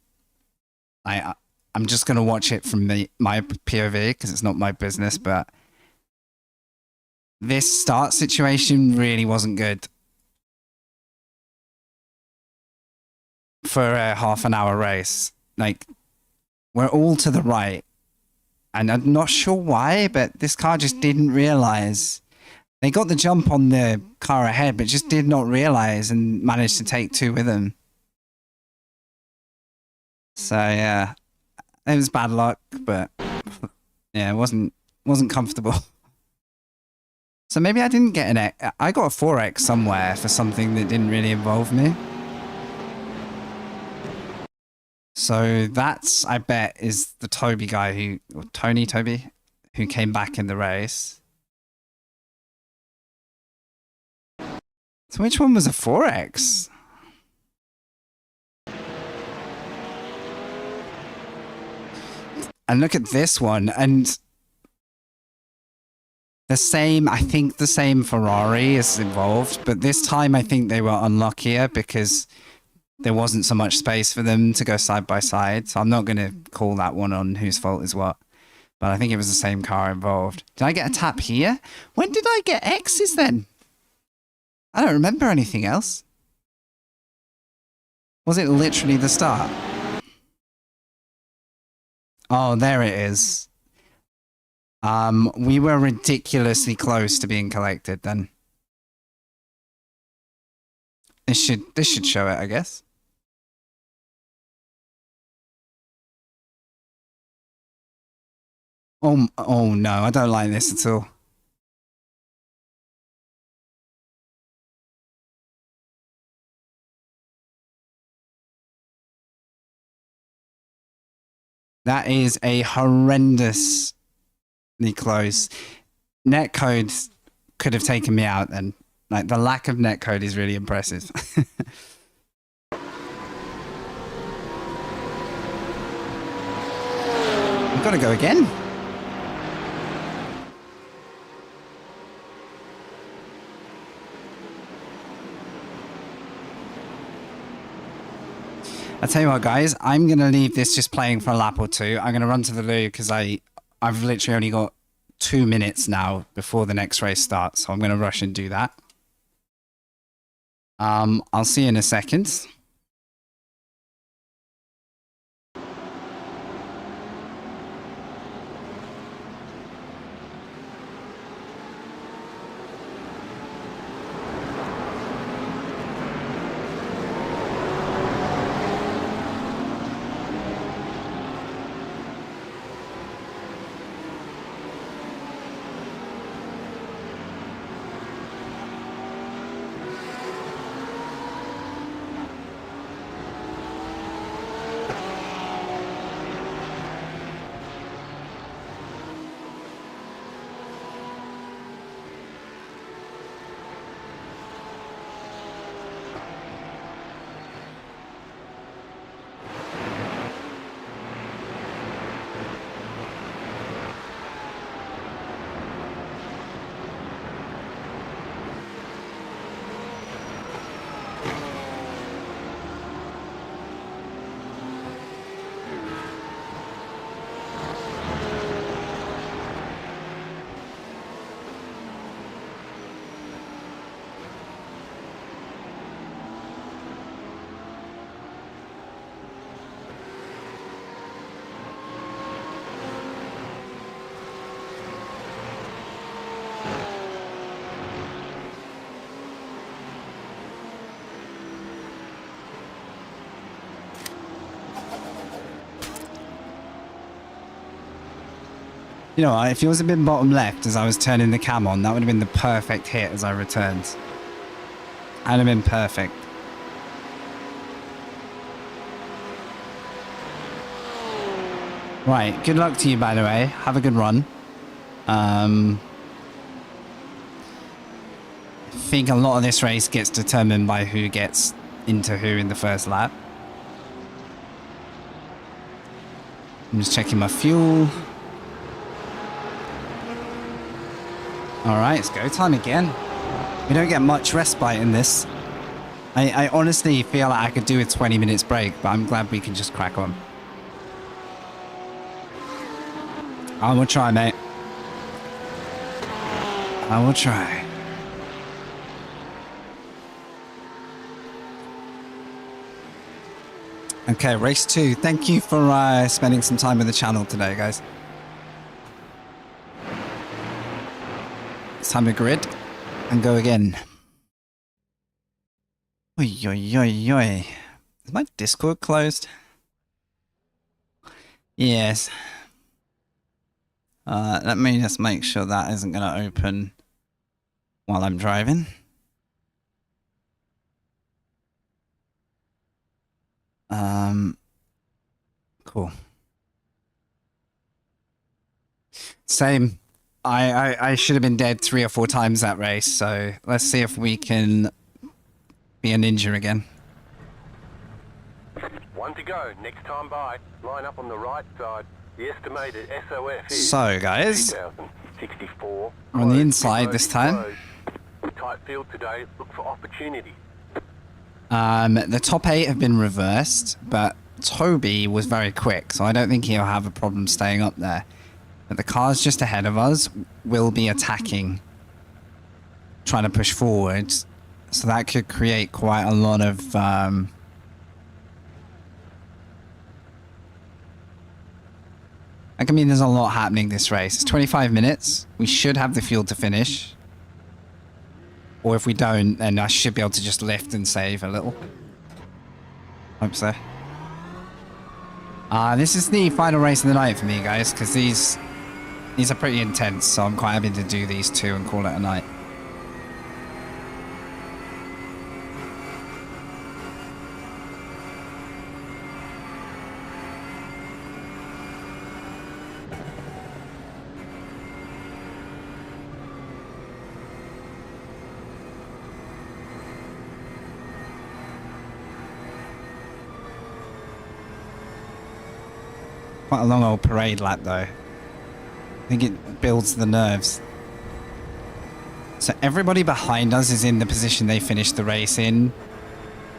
I'm just gonna watch it from my POV because it's not my business. But this start situation really wasn't good for a half-an-hour race. Like, we're all to the right. And I'm not sure why, but this car just didn't realize. They got the jump on the car ahead, but just did not realize and managed to take 2 with them. So, yeah. It was bad luck, but yeah, it wasn't comfortable. So maybe I didn't get I got a 4X somewhere for something that didn't really involve me. So that's, I bet, is the Toby guy or Toby, who came back in the race. So which one was a 4X? And look at this one, and I think the same Ferrari is involved, but this time I think they were unluckier because there wasn't so much space for them to go side by side. So I'm not going to call that one on whose fault is what. But I think it was the same car involved. Did I get a tap here? When did I get X's then? I don't remember anything else. Was it literally the start? Oh, there it is. We were ridiculously close to being collected then. This should show it, I guess. Oh no, I don't like this at all. That is a horrendously close. Netcode could have taken me out then. Like, the lack of netcode is really impressive. We've got to go again. I'll tell you what, guys. I'm going to leave this just playing for a lap or two. I'm going to run to the loo because I've literally only got 2 minutes now before the next race starts. So I'm going to rush and do that. I'll see you in a second. You know, if yours had been bottom left as I was turning the cam on, that would have been the perfect hit as I returned. That would have been perfect. Right, good luck to you, by the way. Have a good run. I think a lot of this race gets determined by who gets into who in the first lap. I'm just checking my fuel. Alright, it's go time again. We don't get much respite in this. I honestly feel like I could do a 20 minutes break, but I'm glad we can just crack on. I will try, mate. I will try. Okay, race 2. Thank you for spending some time with the channel today, guys. It's time to grid and go again. Oi, oi, oi, oi. Is my Discord closed? Yes. Let me just make sure that isn't going to open while I'm driving. Cool. Same. I should have been dead 3 or 4 times that race, so let's see if we can be a ninja again. 1 to go. Next time by. Line up on the right side. The estimated SOF is So, guys, 2064. we're on the inside this time. Tight field today. Look for opportunity. The top 8 have been reversed, but Toby was very quick, so I don't think he'll have a problem staying up there. But the cars just ahead of us will be attacking, trying to push forward, so that could create quite a lot of I mean, there's a lot happening this race. It's 25 minutes. We should have the fuel to finish. Or if we don't, then I should be able to just lift and save a little. Hope so. This is the final race of the night for me, guys, because these are pretty intense, so I'm quite happy to do these 2 and call it a night. Quite a long old parade lap, though. I think it builds the nerves. So everybody behind us is in the position they finished the race in.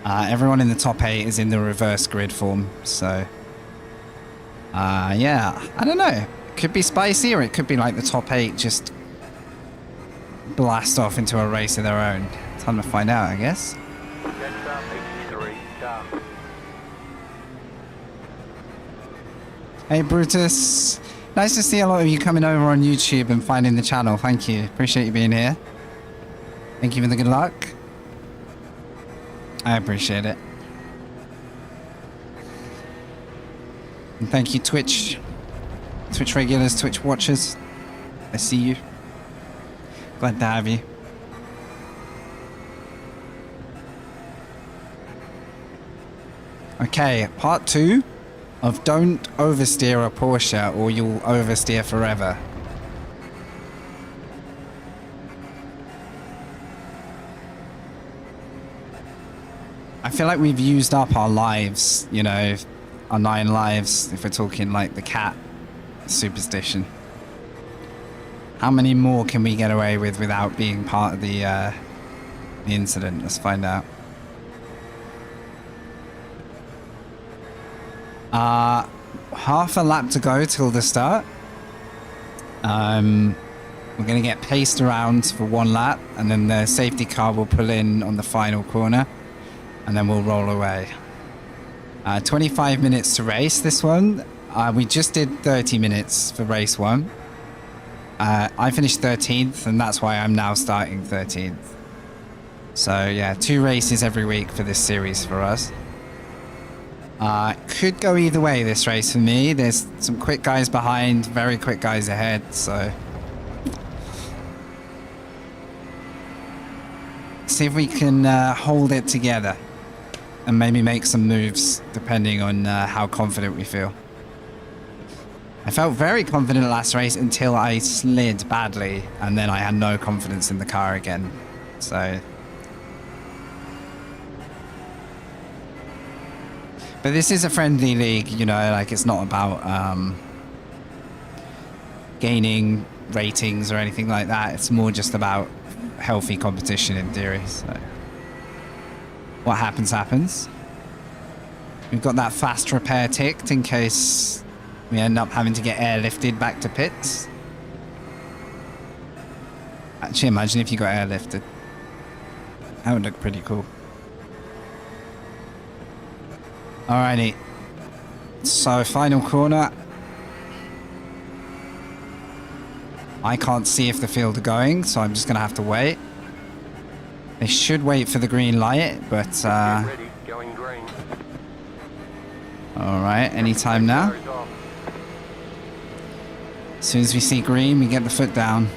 Everyone in the top 8 is in the reverse grid form, so... yeah, I don't know. It could be spicy, or it could be like the top 8 just blast off into a race of their own. Time to find out, I guess. Next up, GT3 car. Hey, Brutus. Nice to see a lot of you coming over on YouTube and finding the channel. Thank you. Appreciate you being here. Thank you for the good luck. I appreciate it. And thank you, Twitch regulars, Twitch watchers. I see you. Glad to have you. Okay, part 2 of don't oversteer a Porsche or you'll oversteer forever. I feel like we've used up our lives, you know, our 9 lives, if we're talking like the cat superstition. How many more can we get away with without being part of the incident? Let's find out. Half a lap to go till the start. We're going to get paced around for 1 lap, and then the safety car will pull in on the final corner, and then we'll roll away. 25 minutes to race this one. We just did 30 minutes for race 1. I finished 13th, and that's why I'm now starting 13th. So yeah, 2 races every week for this series for us. Could go either way this race for me. There's some quick guys behind, very quick guys ahead, so... see if we can hold it together and maybe make some moves depending on how confident we feel. I felt very confident last race until I slid badly, and then I had no confidence in the car again, so... But this is a friendly league, you know, like it's not about gaining ratings or anything like that. It's more just about healthy competition in theory, so... what happens, happens. We've got that fast repair ticked in case we end up having to get airlifted back to pits. Actually, imagine if you got airlifted. That would look pretty cool. Alrighty. So, final corner. I can't see if the field are going, so I'm just going to have to wait. They should wait for the green light, but... Get ready, going green. Alright, anytime now. As soon as we see green, we get the foot down.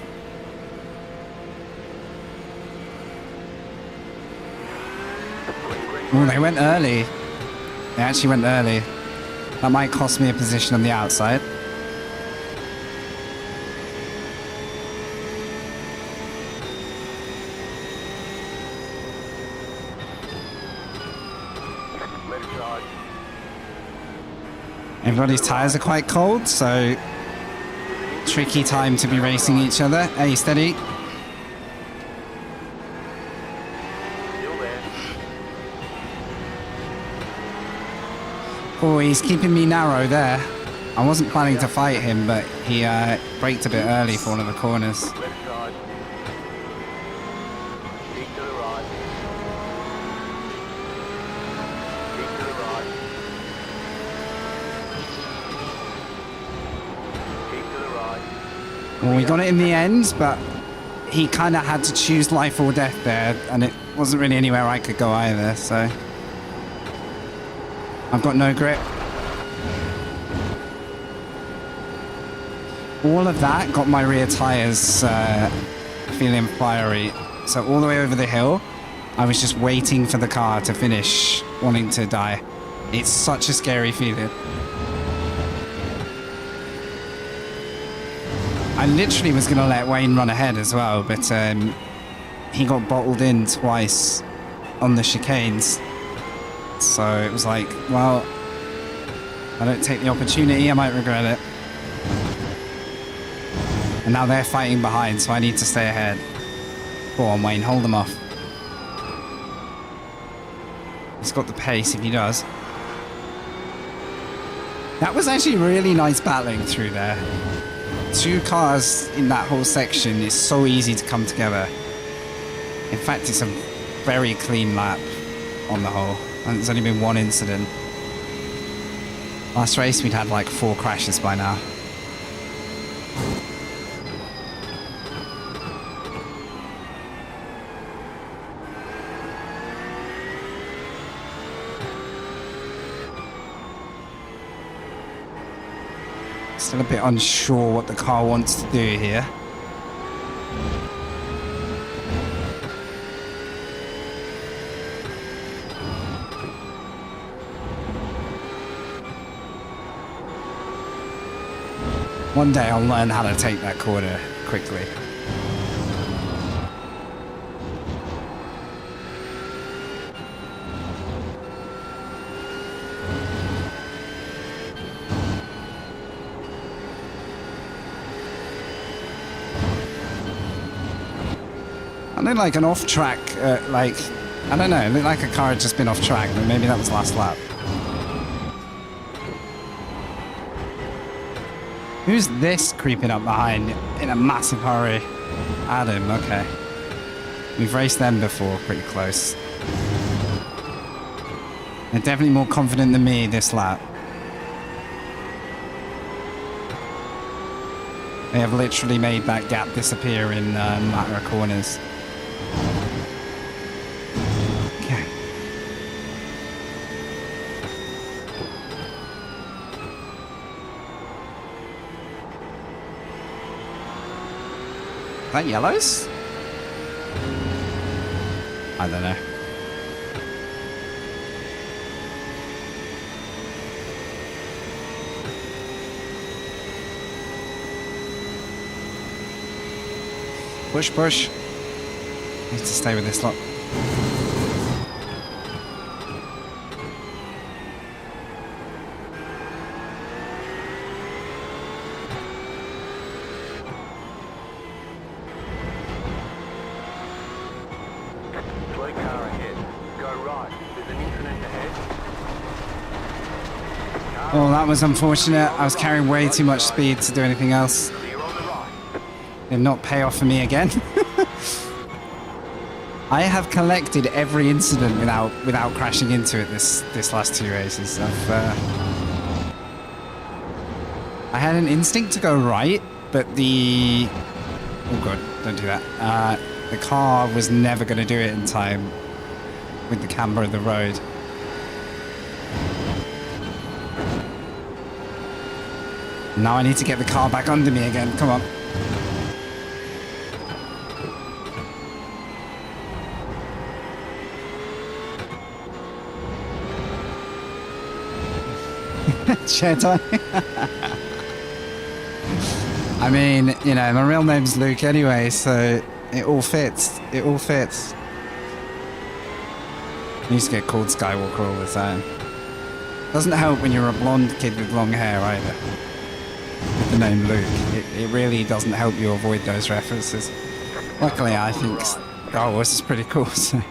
Oh, they went early. They actually went early. That might cost me a position on the outside. Everybody's tyres are quite cold, so tricky time to be racing each other. Hey, steady. Oh, he's keeping me narrow there. I wasn't planning to fight him, but he braked a bit early for one of the corners. Well, we got it in the end, but he kind of had to choose life or death there, and it wasn't really anywhere I could go either, so... I've got no grip. All of that got my rear tyres feeling fiery. So all the way over the hill, I was just waiting for the car to finish, wanting to die. It's such a scary feeling. I literally was going to let Wayne run ahead as well, but he got bottled in twice on the chicanes. So it was like, well, if I don't take the opportunity, I might regret it. And now they're fighting behind, so I need to stay ahead. Go on, Wayne, hold them off. He's got the pace if he does. That was actually really nice battling through there. 2 cars in that whole section is so easy to come together. In fact, it's a very clean lap on the whole. And there's only been 1 incident. Last race, we'd had like 4 crashes by now. Still a bit unsure what the car wants to do here. One day I'll learn how to take that corner quickly. I look like an off-track, like, I don't know, it looked like a car had just been off-track, but maybe that was last lap. Who's this creeping up behind in a massive hurry? Adam, okay. We've raced them before, pretty close. They're definitely more confident than me this lap. They have literally made that gap disappear in a matter of corners. Okay. Is that yellows? I don't know. Push, push. Need to stay with this lot. Slow car ahead. Go right. There's an incident ahead. Oh, that was unfortunate. I was carrying way too much speed to do anything else. Clear on the right. Did not pay off for me again. I have collected every incident without crashing into it this last 2 races. I had an instinct to go right, but the... Oh god, don't do that. The car was never going to do it in time with the camber of the road. Now I need to get the car back under me again. Come on. Chair time. I mean, you know, my real name's Luke anyway, so it all fits. It all fits. I used to get called Skywalker all the time. Doesn't help when you're a blonde kid with long hair either. With the name Luke. It really doesn't help you avoid those references. Luckily, I think Star Wars is pretty cool, so...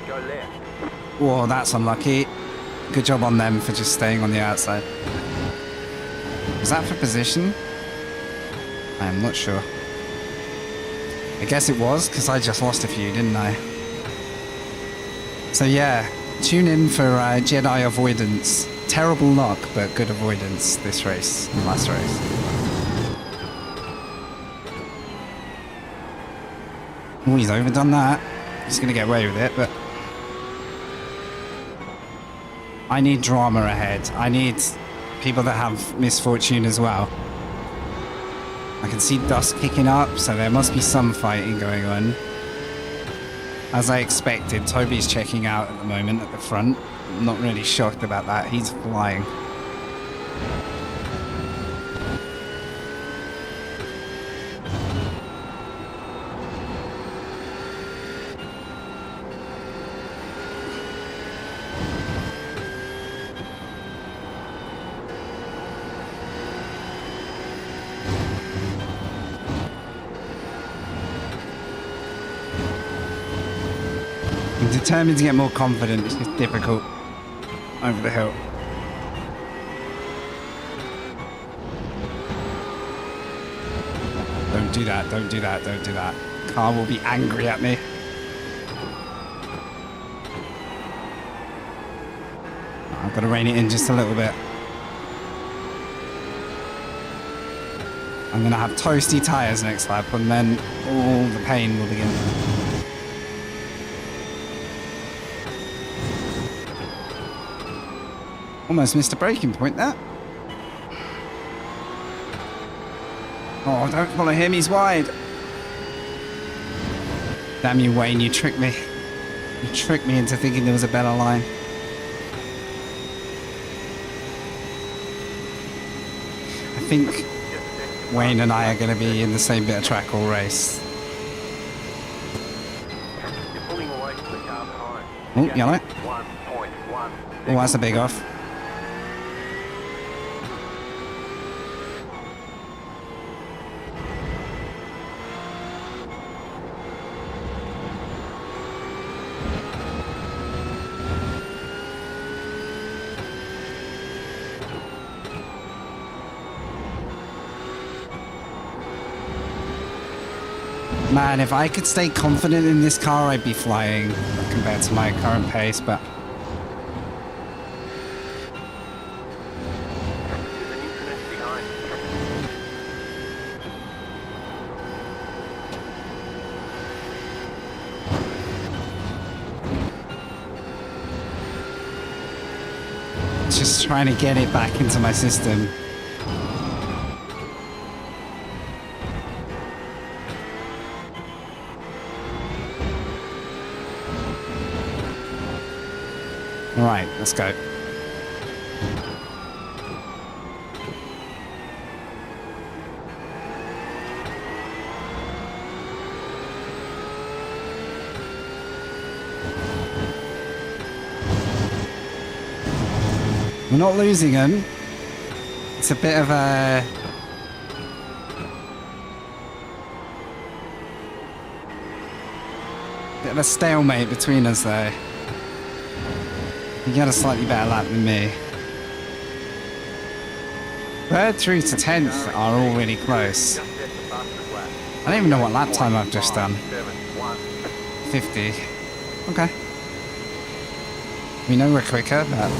Go left. Whoa, that's unlucky. Good job on them for just staying on the outside. Was that for position? I am not sure. I guess it was, because I just lost a few, didn't I? So yeah, tune in for Jedi avoidance. Terrible luck, but good avoidance this race and last race. Oh, he's overdone that. He's going to get away with it, but... I need drama ahead. I need people that have misfortune as well. I can see dust kicking up, so there must be some fighting going on. As I expected, Toby's checking out at the moment at the front. I'm not really shocked about that. He's flying. I'm determined to get more confident. It's just difficult over the hill. Don't do that, don't do that, don't do that. Car will be angry at me. I've got to rein it in just a little bit. I'm going to have toasty tyres next lap, and then all the pain will begin. Almost missed a braking point there. Oh, don't follow him, he's wide. Damn you, Wayne, you tricked me. You tricked me into thinking there was a better line. I think Wayne and I are going to be in the same bit of track all race. You're pulling away from the car behind. Oh, yellow. 1.1. Oh, that's a big off. Man, if I could stay confident in this car, I'd be flying compared to my current pace, but... There's an incident behind. Just trying to get it back into my system. Alright, let's go. We're not losing him. It's a bit of a... bit of a stalemate between us though. You got a slightly better lap than me. 3rd through to 10th are all really close. I don't even know what lap time I've just done. 50. Okay. We know we're quicker, but...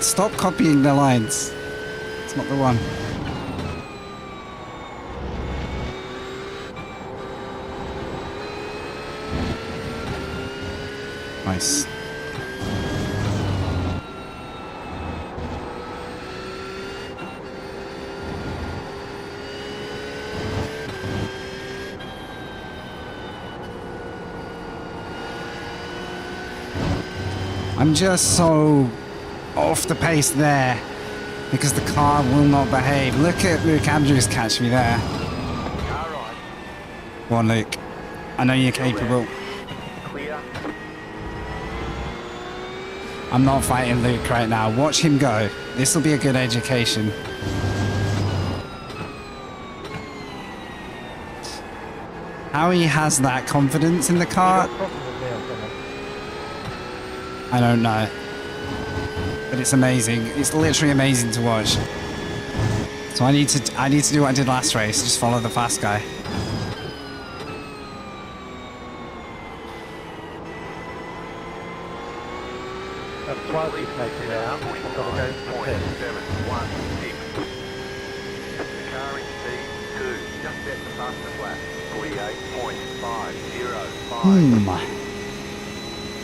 Stop copying the lines. It's not the one. Nice. I'm just so off the pace there because the car will not behave. Look at Luke Andrews catch me there. Go on, Luke. I know you're capable. Clear. I'm not fighting Luke right now. Watch him go. This will be a good education. How he has that confidence in the car, I don't know. But it's amazing. It's literally amazing to watch. So I need to do what I did last race. Just follow the fast guy. Twice he's making it out. 49.716. The car in P2 just set the fastest lap. 48.505.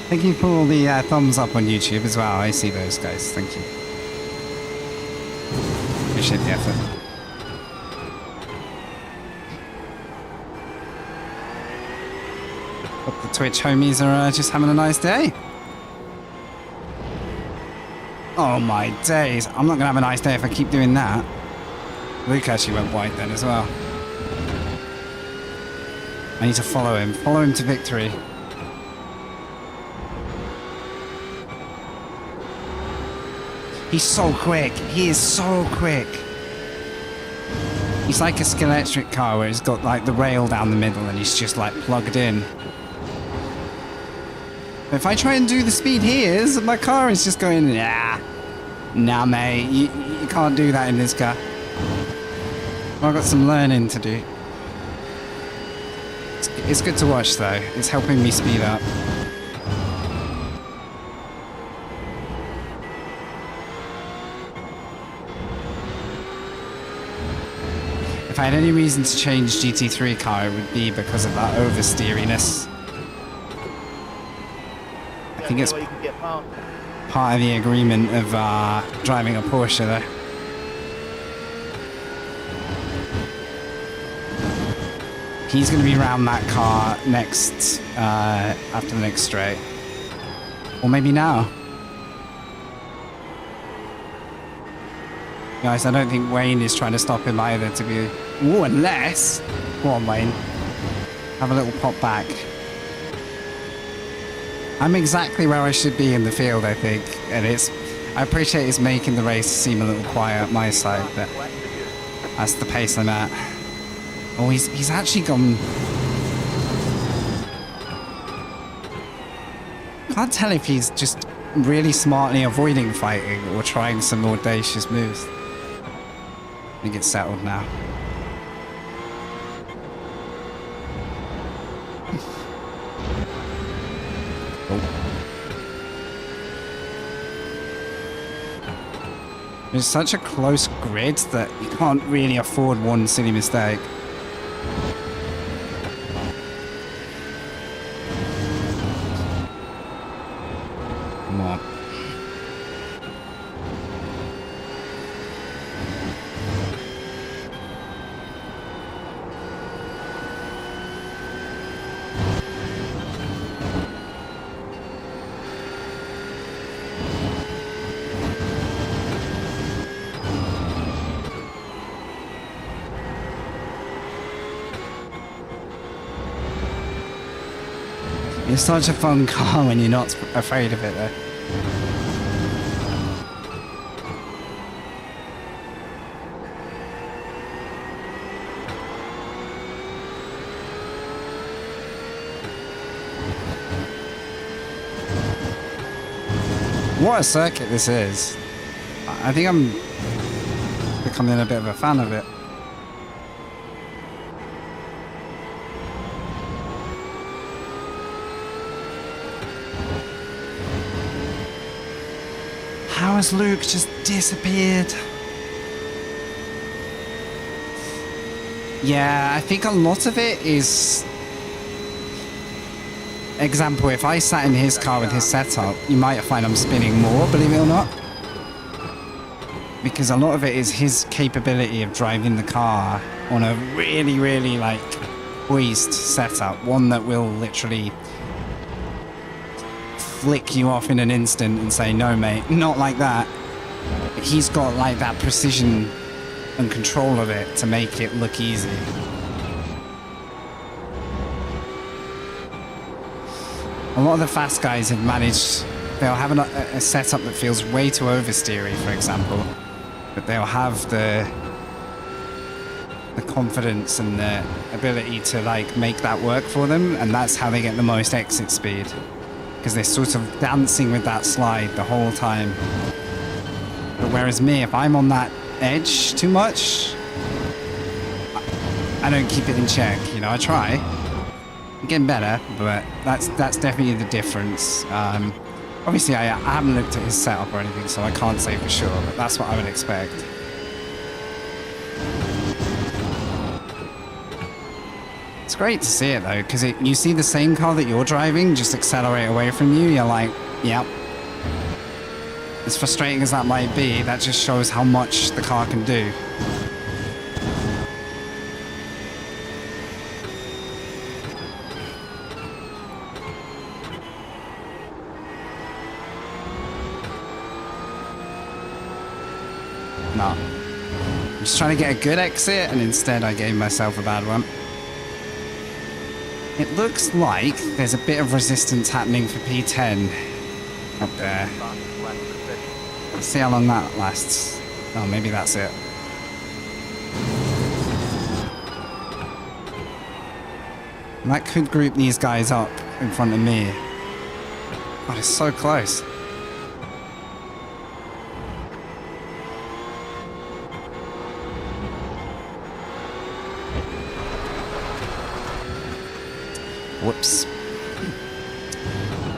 Thank you for all the thumbs up on YouTube as well. I see those guys. Thank you. Appreciate the effort. Hope the Twitch homies are just having a nice day. Oh my days. I'm not going to have a nice day if I keep doing that. Luke actually went wide then as well. I need to follow him. Follow him to victory. He's so quick. He is so quick. He's like a Skeletric car where it's got like the rail down the middle and he's just like plugged in. If I try and do the speed he is, my car is just going, nah, mate, you can't do that in this car. Well, I've got some learning to do. It's good to watch though. It's helping me speed up. If I had any reason to change GT3 car, it would be because of that oversteeriness. I think it's part of the agreement of driving a Porsche though. He's going to be around that car next, after the next straight. Or maybe now. Guys, I don't think Wayne is trying to stop him either to be... Ooh, unless... Go on, Wayne. Have a little pop back. I'm exactly where I should be in the field, I think. And it's... I appreciate it's making the race seem a little quiet at my side, but... That's the pace I'm at. Oh, he's actually gone... Can't tell if he's just really smartly avoiding fighting or trying some audacious moves. I think it's settled now. There's such a close grid that you can't really afford one silly mistake. Come on. It's such a fun car when you're not afraid of it though. What a circuit this is. I think I'm becoming a bit of a fan of it. How has Luke just disappeared? Yeah, I think a lot of it is... Example, if I sat in his car with his setup, you might find I'm spinning more, believe it or not. Because a lot of it is his capability of driving the car on a really, really, like, poised setup. One that will literally flick you off in an instant and say, no, mate, not like that. He's got, like, that precision and control of it to make it look easy. A lot of the fast guys have managed, they'll have a setup that feels way too oversteery, for example, but they'll have the confidence and the ability to like make that work for them, and that's how they get the most exit speed, because they're sort of dancing with that slide the whole time. But whereas me, if I'm on that edge too much, I don't keep it in check, you know, I try. Getting better, but that's definitely the difference. Obviously, I haven't looked at his setup or anything, so I can't say for sure, but that's what I would expect. It's great to see it, though, because you see the same car that you're driving just accelerate away from you, you're like, yep. As frustrating as that might be, that just shows how much the car can do. No. I'm just trying to get a good exit, and instead I gave myself a bad one. It looks like there's a bit of resistance happening for P10 up there. Fastest lap of the session. Let's see how long that lasts. Oh, maybe that's it. That could group these guys up in front of me. God, it's so close. Whoops.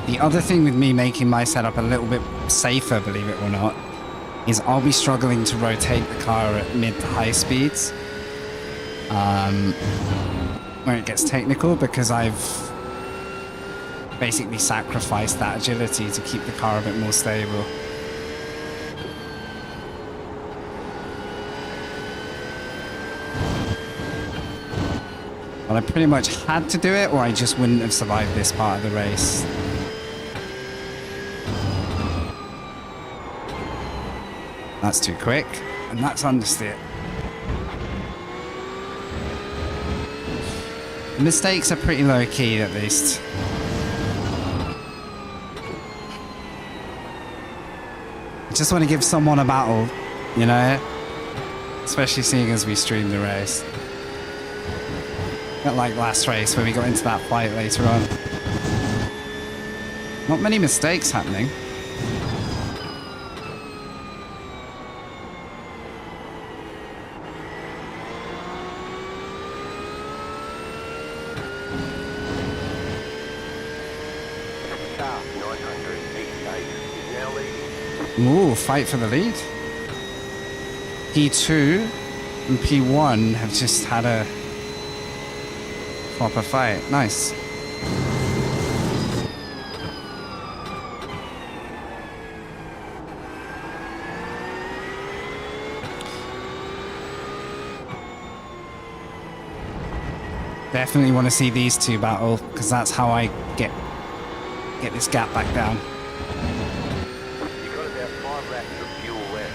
The other thing with me making my setup a little bit safer, believe it or not, is I'll be struggling to rotate the car at mid to high speeds. Where it gets technical, because I've basically sacrificed that agility to keep the car a bit more stable. Well, I pretty much had to do it, or I just wouldn't have survived this part of the race. That's too quick, and that's understeer. The mistakes are pretty low key, at least. I just want to give someone a battle, you know? Especially seeing as we stream the race. Not like last race where we got into that fight later on. Not many mistakes happening. Car 900 P8 is now leading. Ooh, fight for the lead. P2 and P1 have just had a proper fight. Nice. Definitely want to see these two battle, because that's how I get this gap back down. You've got about 5 laps of fuel left.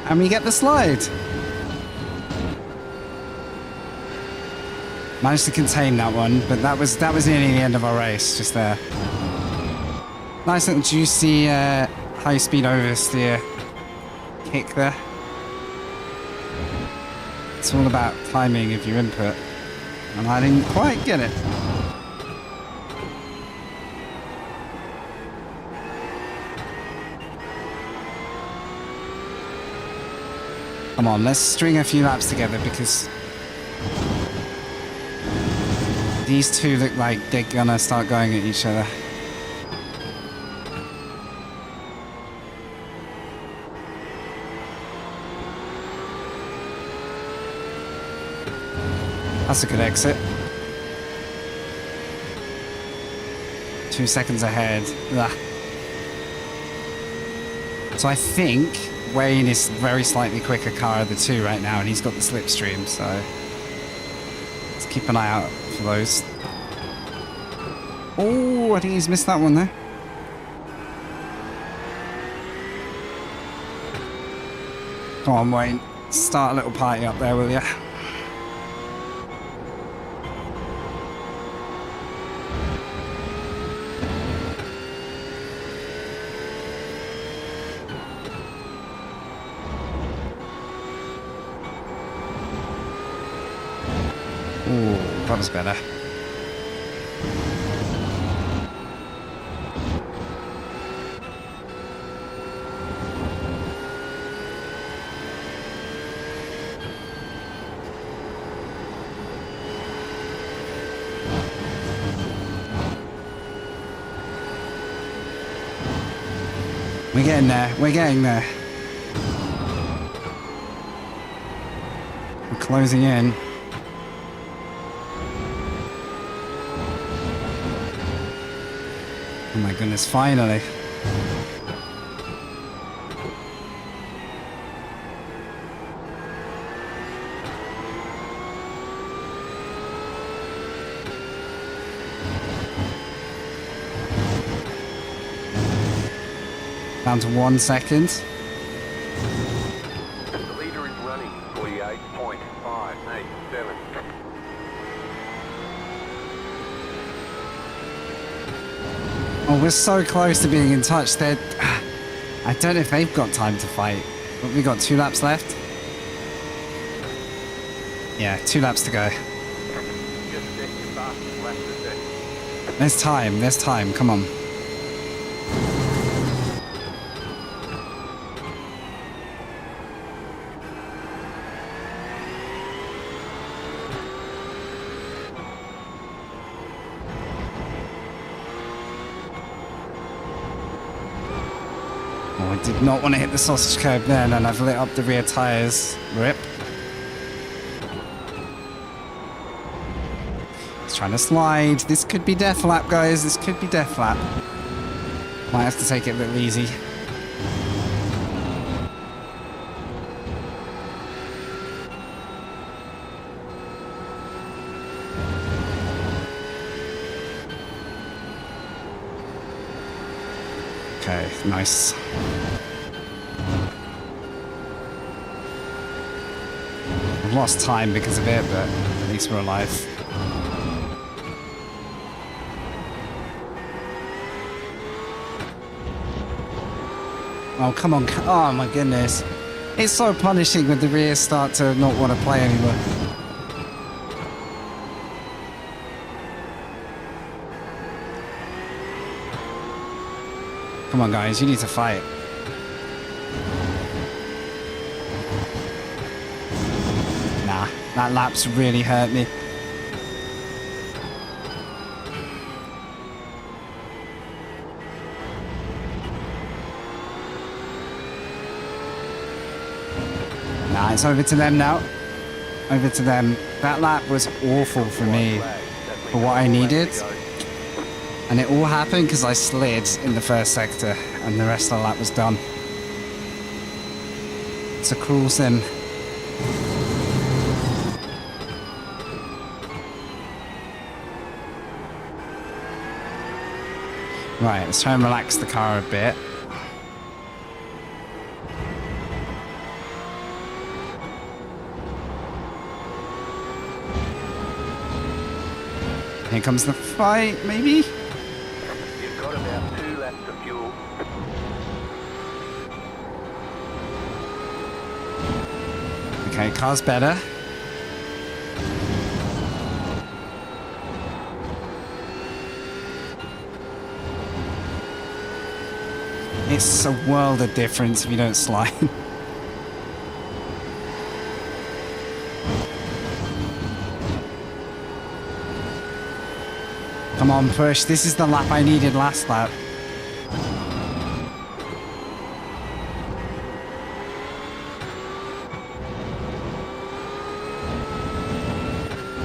And we get the slide. Managed to contain that one, but that was nearly the end of our race, just there. Nice little juicy high-speed oversteer kick there. It's all about timing of your input, and I didn't quite get it. Come on, let's string a few laps together, because these two look like they're gonna start going at each other. That's a good exit. 2 seconds ahead. Ugh. So I think Wayne is very slightly quicker car of the two right now, and he's got the slipstream, so let's keep an eye out for those. Oh, I think he's missed that one there. Come on, Wayne. Start a little party up there, will ya? Ooh, that was better. We're getting there. We're getting there. We're closing in. Oh my goodness, finally. Down to 1 second. The leader is running 48.587. Oh, we're so close to being in touch. They're... I don't know if they've got time to fight. But we got 2 laps left. Yeah, 2 laps to go. Just set your fastest lap to set. There's time, come on. Oh, I did not want to hit the sausage curb then, and I've lit up the rear tyres. Rip. He's trying to slide. This could be death lap, guys. This could be death lap. Might have to take it a little easy. Okay, nice. I've lost time because of it, but at least we're alive. Oh, come on. Oh, my goodness. It's so punishing when the rear start to not want to play anymore. Come on, guys. You need to fight. Nah, that lap's really hurt me. Nah, it's over to them now. Over to them. That lap was awful for me, for what I needed. And it all happened because I slid in the first sector, and the rest of the lap was done. It's a cruel sim. Right, let's try and relax the car a bit. Here comes the fight, maybe? You've got about 2 laps of fuel. Okay, car's better. It's a world of difference if you don't slide. Come on, push. This is the lap I needed last lap.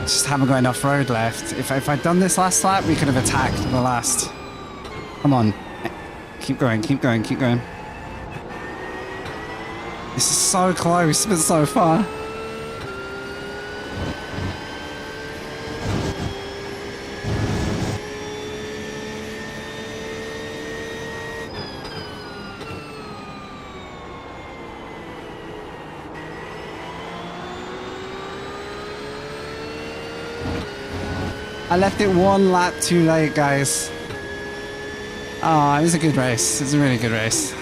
Just haven't got enough road left. If I'd done this last lap, we could have attacked the last. Come on. Keep going, keep going, keep going. This is so close, but so far. I left it 1 lap too late, guys. Oh, it was a good race. It was a really good race.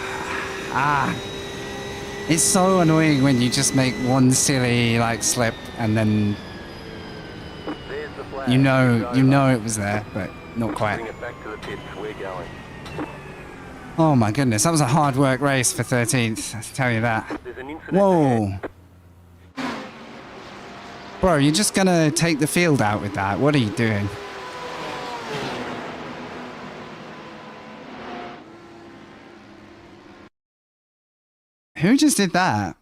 Ah. It's so annoying when you just make one silly, like, slip and then There's the flag. you know it was there, but not Bring quite. it back to the pits. We're going. Oh my goodness, that was a hard work race for 13th, I tell you that. There's an incident Whoa. ahead. Bro, you're just gonna take the field out with that. What are you doing? Who just did that?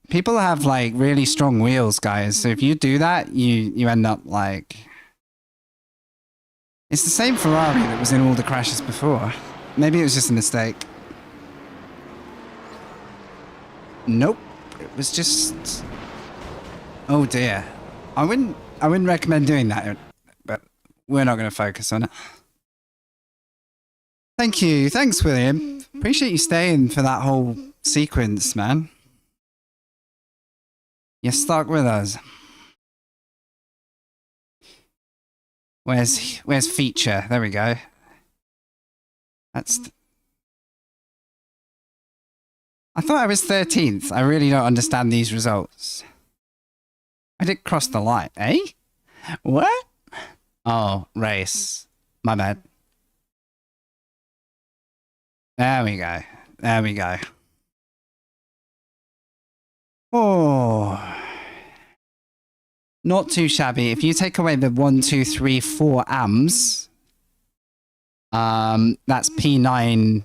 People have like really strong wheels, guys. So if you do that, you end up like... It's the same Ferrari that was in all the crashes before. Maybe it was just a mistake. Nope. It was just... Oh dear. I wouldn't recommend doing that, but we're not going to focus on it. Thank you. Thanks, William. Appreciate you staying for that whole sequence, man. You're stuck with us. Where's feature? There we go. That's... I thought I was 13th. I really don't understand these results. I did cross the line. Eh? What? Oh, race. My bad. There we go. There we go. Oh. Not too shabby. If you take away the 1, 2, 3, 4 AMs, that's P9.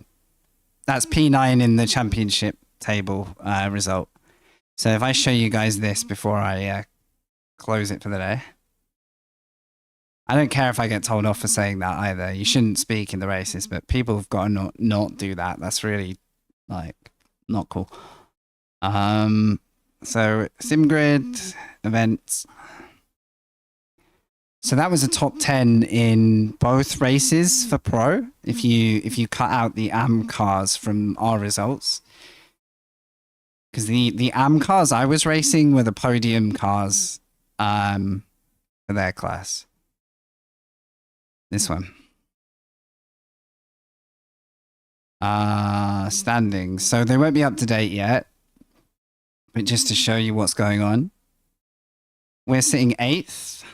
That's P9 in the championship table result. So if I show you guys this before I close it for the day. I don't care if I get told off for saying that either. You shouldn't speak in the races, but people have got to not do that. That's really, like, not cool. So SimGrid events. So that was a top 10 in both races for pro. If you cut out the AM cars from our results, because the AM cars I was racing were the podium cars for their class. This one. Standings. So they won't be up to date yet. But just to show you what's going on. We're sitting 8th.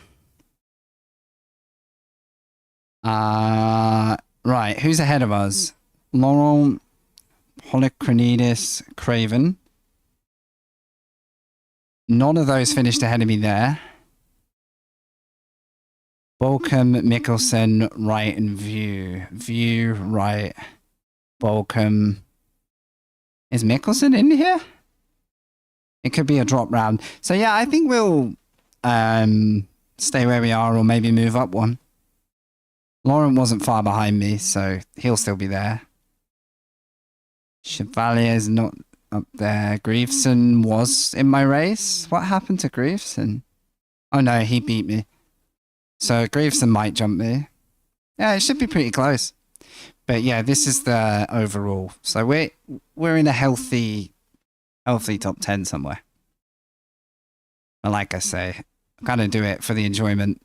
Right, who's ahead of us? Laurent, Polychronides, Craven. None of those finished ahead of me there. Bolcom, Mikkelsen, Wright, and View. View, Wright, Bolcom. Is Mikkelsen in here? It could be a drop round. So yeah, I think we'll stay where we are or maybe move up one. Lauren wasn't far behind me, so he'll still be there. Chevalier's not up there. Grieveson was in my race. What happened to Grieveson? Oh no, he beat me. So Grieveson might jump me. Yeah, it should be pretty close. But yeah, this is the overall. So we're in a healthy top 10 somewhere. And like I say, I kind of do it for the enjoyment,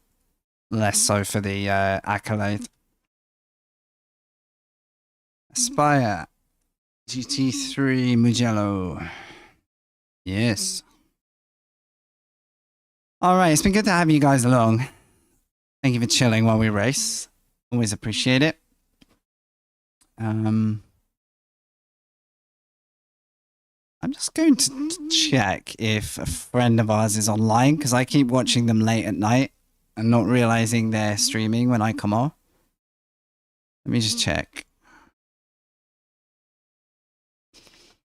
less so for the accolade. Aspire. GT3 Mugello. Yes. Alright, it's been good to have you guys along. Thank you for chilling while we race. Always appreciate it. I'm just going to check if a friend of ours is online, because I keep watching them late at night and not realizing they're streaming when I come on. Let me just check.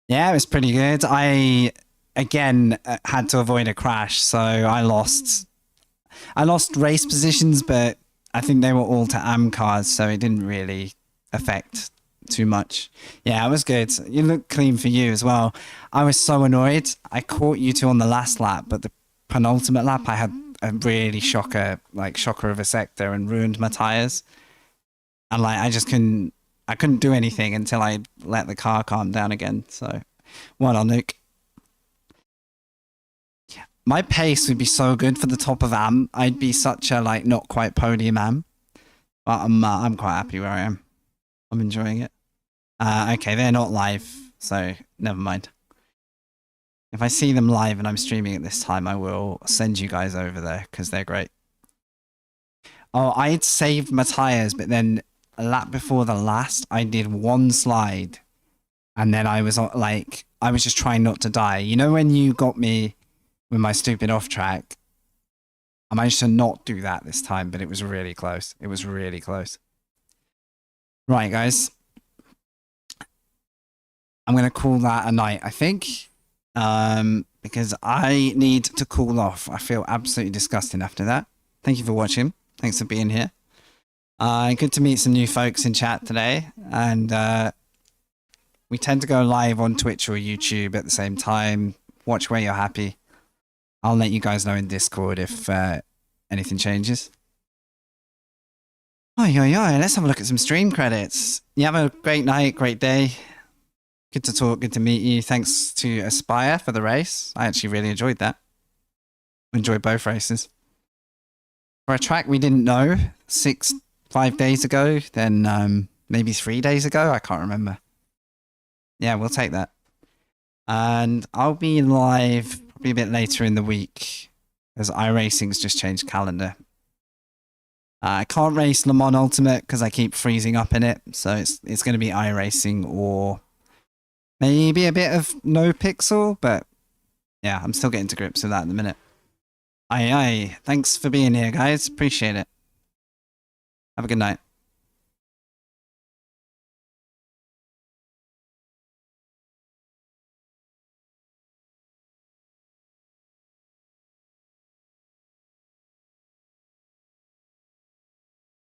Yeah, it was pretty good. I, again, had to avoid a crash, so I lost race positions, but I think they were all to AM cars, so it didn't really affect too much. Yeah, it was good. You look clean for you as well. I was so annoyed. I caught you two on the last lap, but the penultimate lap I had a really shocker of a sector and ruined my tires. And like I couldn't do anything until I let the car calm down again. So well on, Nuke. My pace would be so good for the top of AM. I'd be such a like not quite podium AM. But I'm quite happy where I am. I'm enjoying it. Okay, they're not live, so never mind. If I see them live and I'm streaming at this time, I will send you guys over there because they're great. Oh, I'd saved my tires, but then a lap before the last, I did one slide, and then I was like, I was just trying not to die. You know when you got me with my stupid off track? I managed to not do that this time, but it was really close. It was really close. Right, guys. I'm going to call that a night, I think, because I need to cool off. I feel absolutely disgusting after that. Thank you for watching. Thanks for being here. Good to meet some new folks in chat today. And we tend to go live on Twitch or YouTube at the same time. Watch where you're happy. I'll let you guys know in Discord if anything changes. Oh, let's have a look at some stream credits. You have a great night, great day. Good to talk, good to meet you. Thanks to Aspire for the race. I actually really enjoyed that. Enjoyed both races. For a track we didn't know 5 days ago, then maybe 3 days ago, I can't remember. Yeah, we'll take that. And I'll be live probably a bit later in the week because iRacing's just changed calendar. I can't race Le Mans Ultimate because I keep freezing up in it, so it's going to be iRacing or maybe a bit of no pixel, but yeah, I'm still getting to grips with that in a minute. Aye. Thanks for being here, guys. Appreciate it. Have a good night.